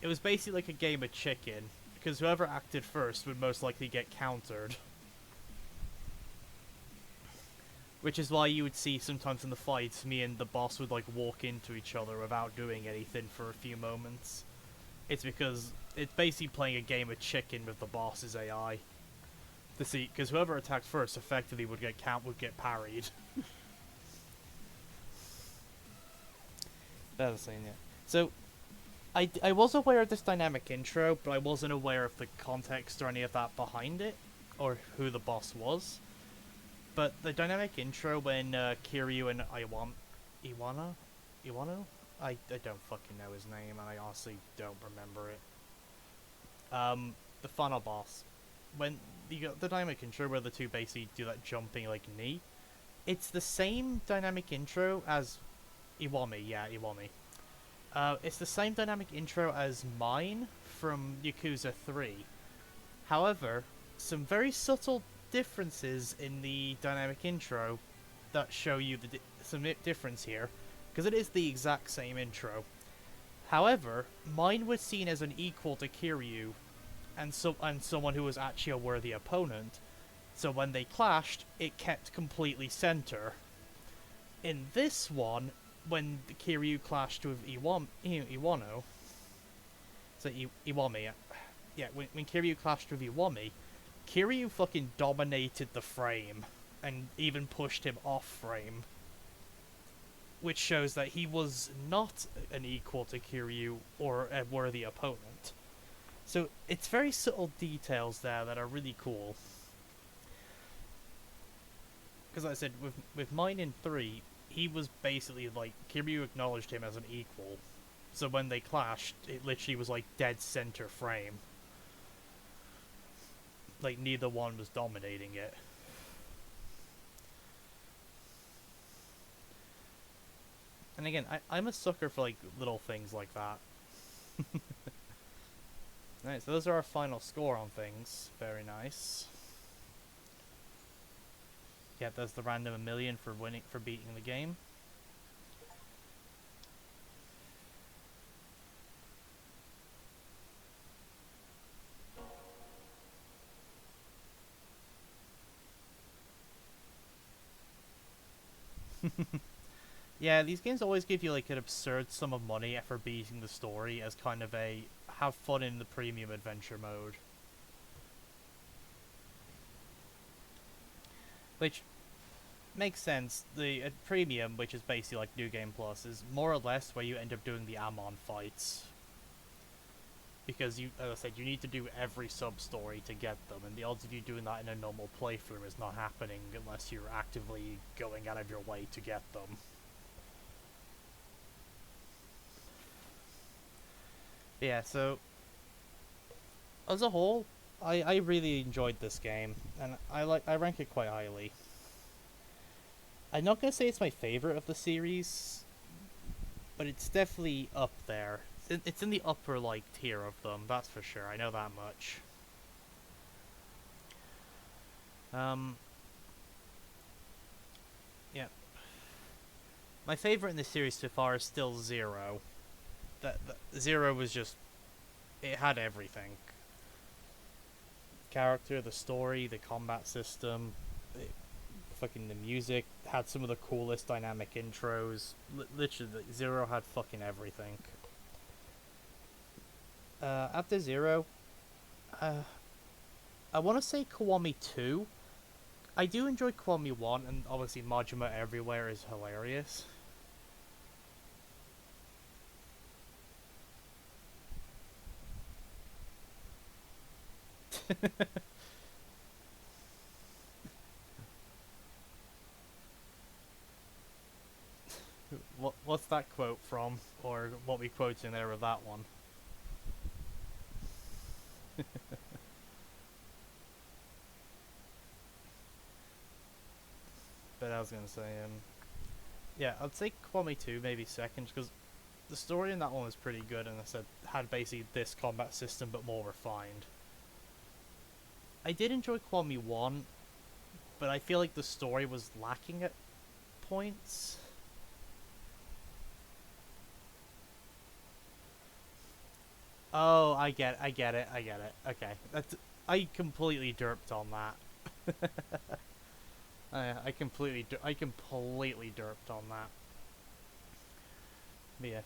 Speaker 1: It was basically like a game of chicken, because whoever acted first would most likely get countered. Which is why you would see sometimes in the fights, me and the boss would like walk into each other without doing anything for a few moments. It's because it's basically playing a game of chicken with the boss's AI. To see, because whoever attacked first effectively would get parried. That was saying, yeah. So, I was aware of this dynamic intro, but I wasn't aware of the context or any of that behind it, or who the boss was. But the dynamic intro when Kiryu and Iwano? I don't fucking know his name, and I honestly don't remember it. The final boss. when you got the dynamic intro where the two basically do that jumping like knee, it's the same dynamic intro as Iwami, yeah, Iwami. It's the same dynamic intro as mine from Yakuza 3. However, some very subtle differences in the dynamic intro that show you some difference here, because it is the exact same intro. However, mine was seen as an equal to Kiryu, and someone who was actually a worthy opponent. So when they clashed, it kept completely center. In this one, when Kiryu clashed with Iwano, so Iwami, yeah, when Kiryu clashed with Iwami, Kiryu fucking dominated the frame, and even pushed him off frame. Which shows that he was not an equal to Kiryu or a worthy opponent. So it's very subtle details there that are really cool. Because like I said, with mine in 3, he was basically like, Kiryu acknowledged him as an equal. So when they clashed, it literally was like dead center frame. Like neither one was dominating it. And again, I'm a sucker for like little things like that. Alright, so those are our final score on things. Very nice. Yeah, there's the random 1,000,000 for beating the game. Yeah, these games always give you like an absurd sum of money for beating the story as kind of a have fun in the premium adventure mode. Which makes sense. The premium, which is basically like New Game Plus, is more or less where you end up doing the Amon fights. Because you, as I said, you need to do every sub-story to get them, and the odds of you doing that in a normal playthrough is not happening unless you're actively going out of your way to get them. Yeah, so as a whole, I really enjoyed this game, and I rank it quite highly. I'm not gonna say it's my favorite of the series, but it's definitely up there. It's in the upper like tier of them, that's for sure. I know that much. Yeah. My favorite in this series so far is still Zero. That Zero was just, it had everything. Character, the story, the combat system, fucking the music, had some of the coolest dynamic intros. Literally, Zero had fucking everything. After Zero, I want to say Kiwami 2. I do enjoy Kiwami 1, and obviously Majima Everywhere is hilarious. What's that quote from? Or what we quote in there with that one? But I was gonna say, yeah, I'd say Kiwami 2 maybe second, because the story in that one was pretty good, and I said had basically this combat system but more refined. I did enjoy Kiwami 1, but I feel like the story was lacking at points. Oh, I get it. Okay, I completely derped on that. I completely derped on that. But yeah.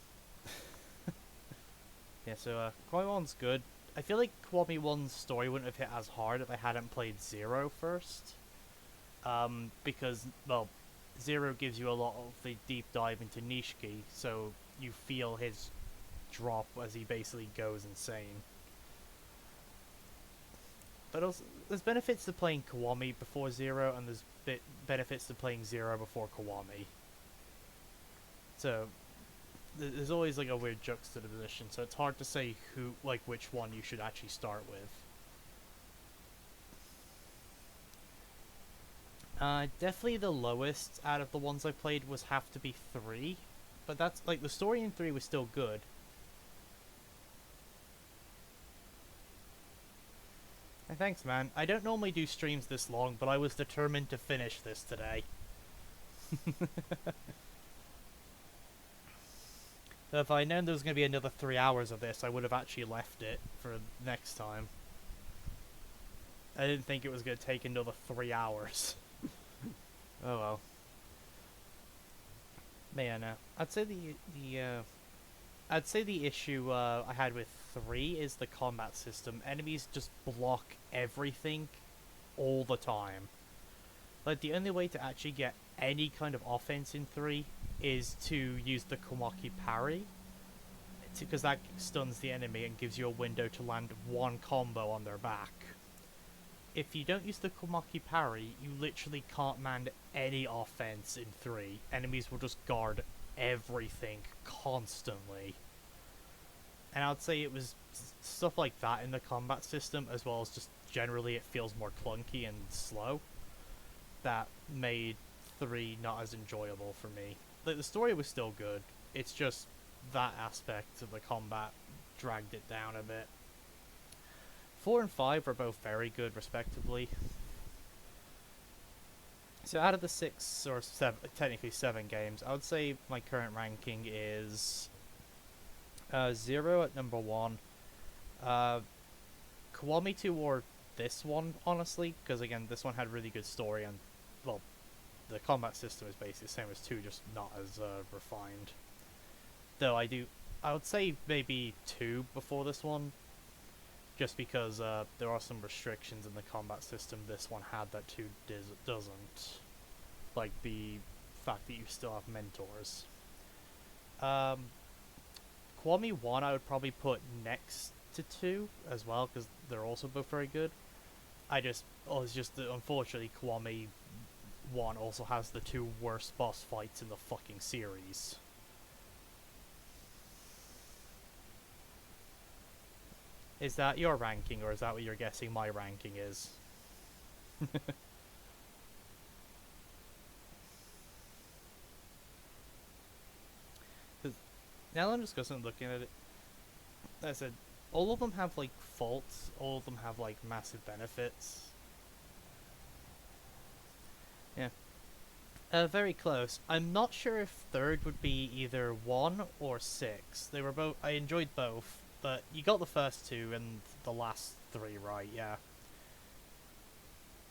Speaker 1: Yeah, so Kiwami 1's good. I feel like Kiwami 1's story wouldn't have hit as hard if I hadn't played Zero first. Because, well, Zero gives you a lot of the deep dive into Nishiki, so you feel his drop as he basically goes insane. But also, there's benefits to playing Kiwami before Zero, and there's benefits to playing Zero before Kiwami. So, there's always like a weird juxtaposition, so it's hard to say which one you should actually start with. Definitely the lowest out of the ones I played was have to be 3. But that's, like, the story in 3 was still good. Thanks, man. I don't normally do streams this long, but I was determined to finish this today. So if I'd known there was going to be another 3 hours of this, I would have actually left it for next time. I didn't think it was going to take another 3 hours. Oh well. Man, I'd say the issue I had with 3 is the combat system. Enemies just block everything all the time. Like, the only way to actually get any kind of offense in 3 is to use the Kumaki parry, because that stuns the enemy and gives you a window to land one combo on their back. If you don't use the Kumaki parry, you literally can't land any offense in 3. Enemies will just guard everything constantly. And I'd say it was stuff like that in the combat system, as well as just generally it feels more clunky and slow, that made 3 not as enjoyable for me. Like, the story was still good, it's just that aspect of the combat dragged it down a bit. 4 and 5 are both very good, respectively. So out of the 6, or 7, technically 7 games, I would say my current ranking is 0 at number 1. Kiwami 2 or this one, honestly, because again, this one had really good story, and, well, the combat system is basically the same as 2, just not as refined. Though I would say maybe 2 before this one, just because there are some restrictions in the combat system this one had that 2 doesn't. Like the fact that you still have mentors. Kiwami 1 I would probably put next to 2 as well, because they're also both very good. It's just that unfortunately Kiwami 1 also has the 2 worst boss fights in the fucking series. Is that your ranking, or is that what you're guessing my ranking is? Now I'm just looking at it. As I said, all of them have, like, faults, all of them have, like, massive benefits. Yeah. Very close. I'm not sure if 3rd would be either 1 or 6. They were both, I enjoyed both, but you got the first 2 and the last 3 right, yeah.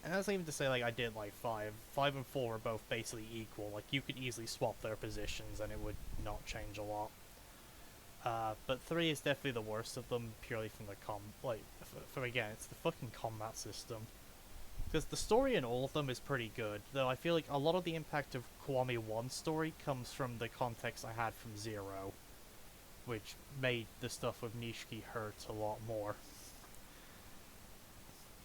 Speaker 1: And that's even to say, like, I did like 5. 5 and 4 are both basically equal. Like, you could easily swap their positions and it would not change a lot. But 3 is definitely the worst of them, purely from the again, it's the fucking combat system. Because the story in all of them is pretty good, though I feel like a lot of the impact of Kiwami 1's story comes from the context I had from 0, which made the stuff with Nishiki hurt a lot more.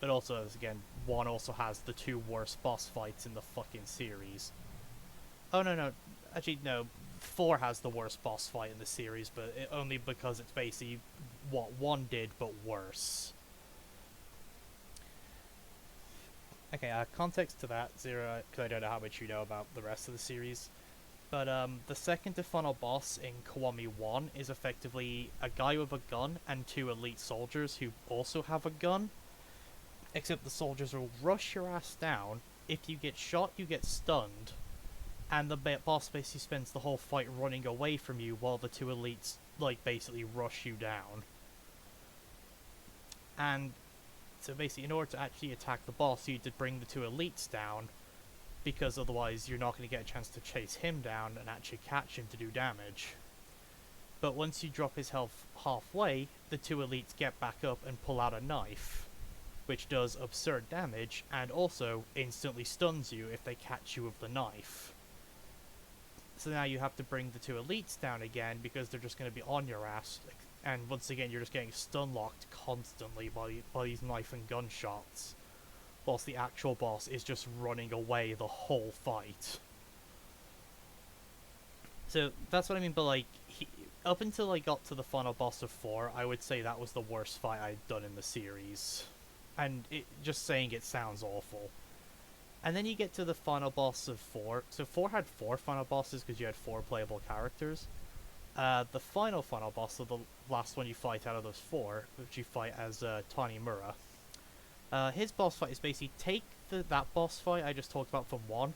Speaker 1: But also, again, 1 also has the 2 worst boss fights in the fucking series. Oh, no. Actually, no. 4 has the worst boss fight in the series, but only because it's basically what 1 did, but worse. Okay, context to that, 0, because I don't know how much you know about the rest of the series. But the second to final boss in Kiwami 1 is effectively a guy with a gun and 2 elite soldiers who also have a gun. Except the soldiers will rush your ass down. If you get shot, you get stunned. And the boss basically spends the whole fight running away from you while the 2 elites, like, basically rush you down. And so basically, in order to actually attack the boss, you need to bring the 2 elites down, because otherwise you're not going to get a chance to chase him down and actually catch him to do damage. But once you drop his health halfway, the 2 elites get back up and pull out a knife, which does absurd damage, and also instantly stuns you if they catch you with the knife. So now you have to bring the 2 elites down again, because they're just going to be on your ass, and once again you're just getting stun-locked constantly by these knife and gun shots, whilst the actual boss is just running away the whole fight. So that's what I mean by, like, up until I got to the final boss of 4, I would say that was the worst fight I'd done in the series. And just saying it sounds awful. And then you get to the final boss of 4. So 4 had 4 final bosses because you had 4 playable characters. The final boss, so the last one you fight out of those 4, which you fight as Tanimura. His boss fight is basically take that boss fight I just talked about from 1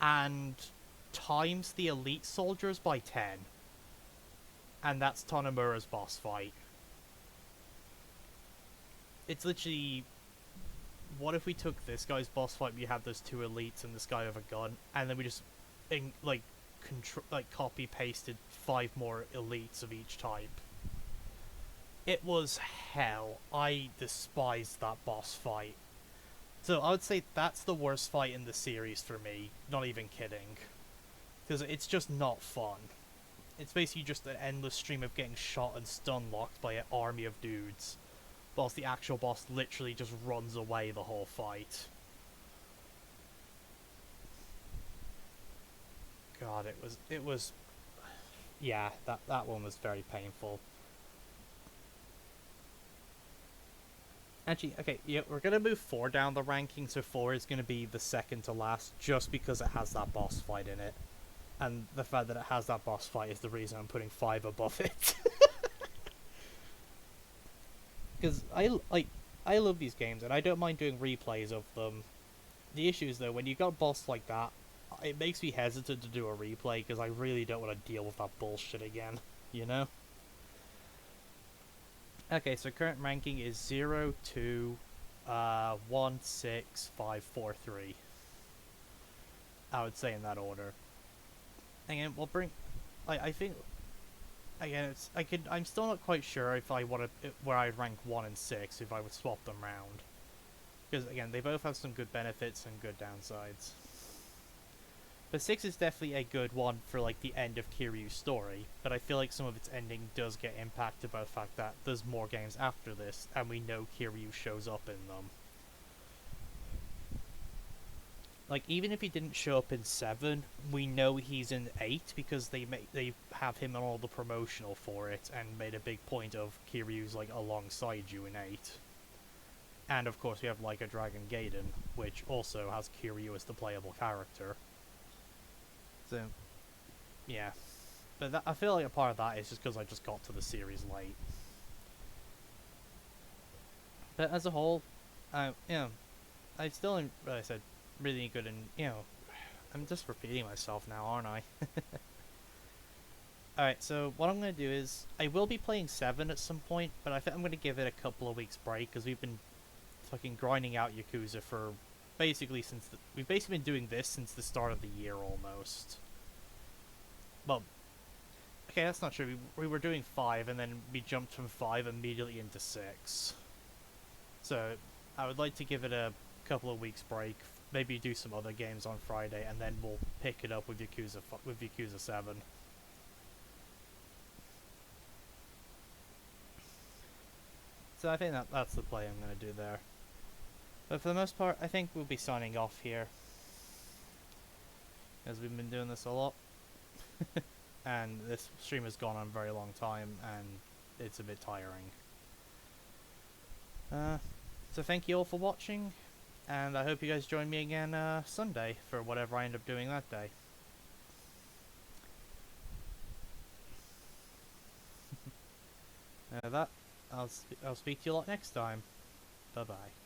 Speaker 1: and times the elite soldiers by 10. And that's Tanimura's boss fight. It's literally... What if we took this guy's boss fight, we had those 2 elites and this guy with a gun, and then we just, copy-pasted 5 more elites of each type? It was hell. I despised that boss fight. So I would say that's the worst fight in the series for me, not even kidding. Because it's just not fun. It's basically just an endless stream of getting shot and stun-locked by an army of dudes, whilst the actual boss literally just runs away the whole fight. God, it was... Yeah, that one was very painful. Actually, okay, yeah, we're gonna move 4 down the ranking, so 4 is gonna be the second to last, just because it has that boss fight in it. And the fact that it has that boss fight is the reason I'm putting 5 above it. Because I love these games, and I don't mind doing replays of them. The issue is, though, when you got a boss like that, it makes me hesitant to do a replay, because I really don't want to deal with that bullshit again, you know? Okay, so current ranking is 0, 2, 1, 6, 5, 4, 3. I would say in that order. Again, we'll bring... I think... Again, I'm still not quite sure if I want to... where I'd rank 1 and 6, if I would swap them round. Because, again, they both have some good benefits and good downsides. But 6 is definitely a good one for, like, the end of Kiryu's story, but I feel like some of its ending does get impacted by the fact that there's more games after this, and we know Kiryu shows up in them. Like, even if he didn't show up in 7, we know he's in 8, because they have him on all the promotional for it, and made a big point of Kiryu's, like, alongside you in 8. And, of course, we have Like a Dragon Gaiden, which also has Kiryu as the playable character. So, yeah. But I feel like a part of that is just because I just got to the series late. But as a whole, you know, I still, like I said, really good, and, you know, I'm just repeating myself now, aren't I? Alright, so what I'm going to do is, I will be playing 7 at some point, but I think I'm going to give it a couple of weeks break, because we've been fucking grinding out Yakuza for basically we've basically been doing this since the start of the year almost. Well, okay, that's not true. We were doing 5, and then we jumped from 5 immediately into 6. So I would like to give it a couple of weeks break, maybe do some other games on Friday, and then we'll pick it up with Yakuza 7. So I think that's the play I'm going to do there. But for the most part, I think we'll be signing off here, as we've been doing this a lot. And this stream has gone on a very long time, and it's a bit tiring. So thank you all for watching, and I hope you guys join me again Sunday for whatever I end up doing that day. I'll speak to you a lot next time. Bye bye.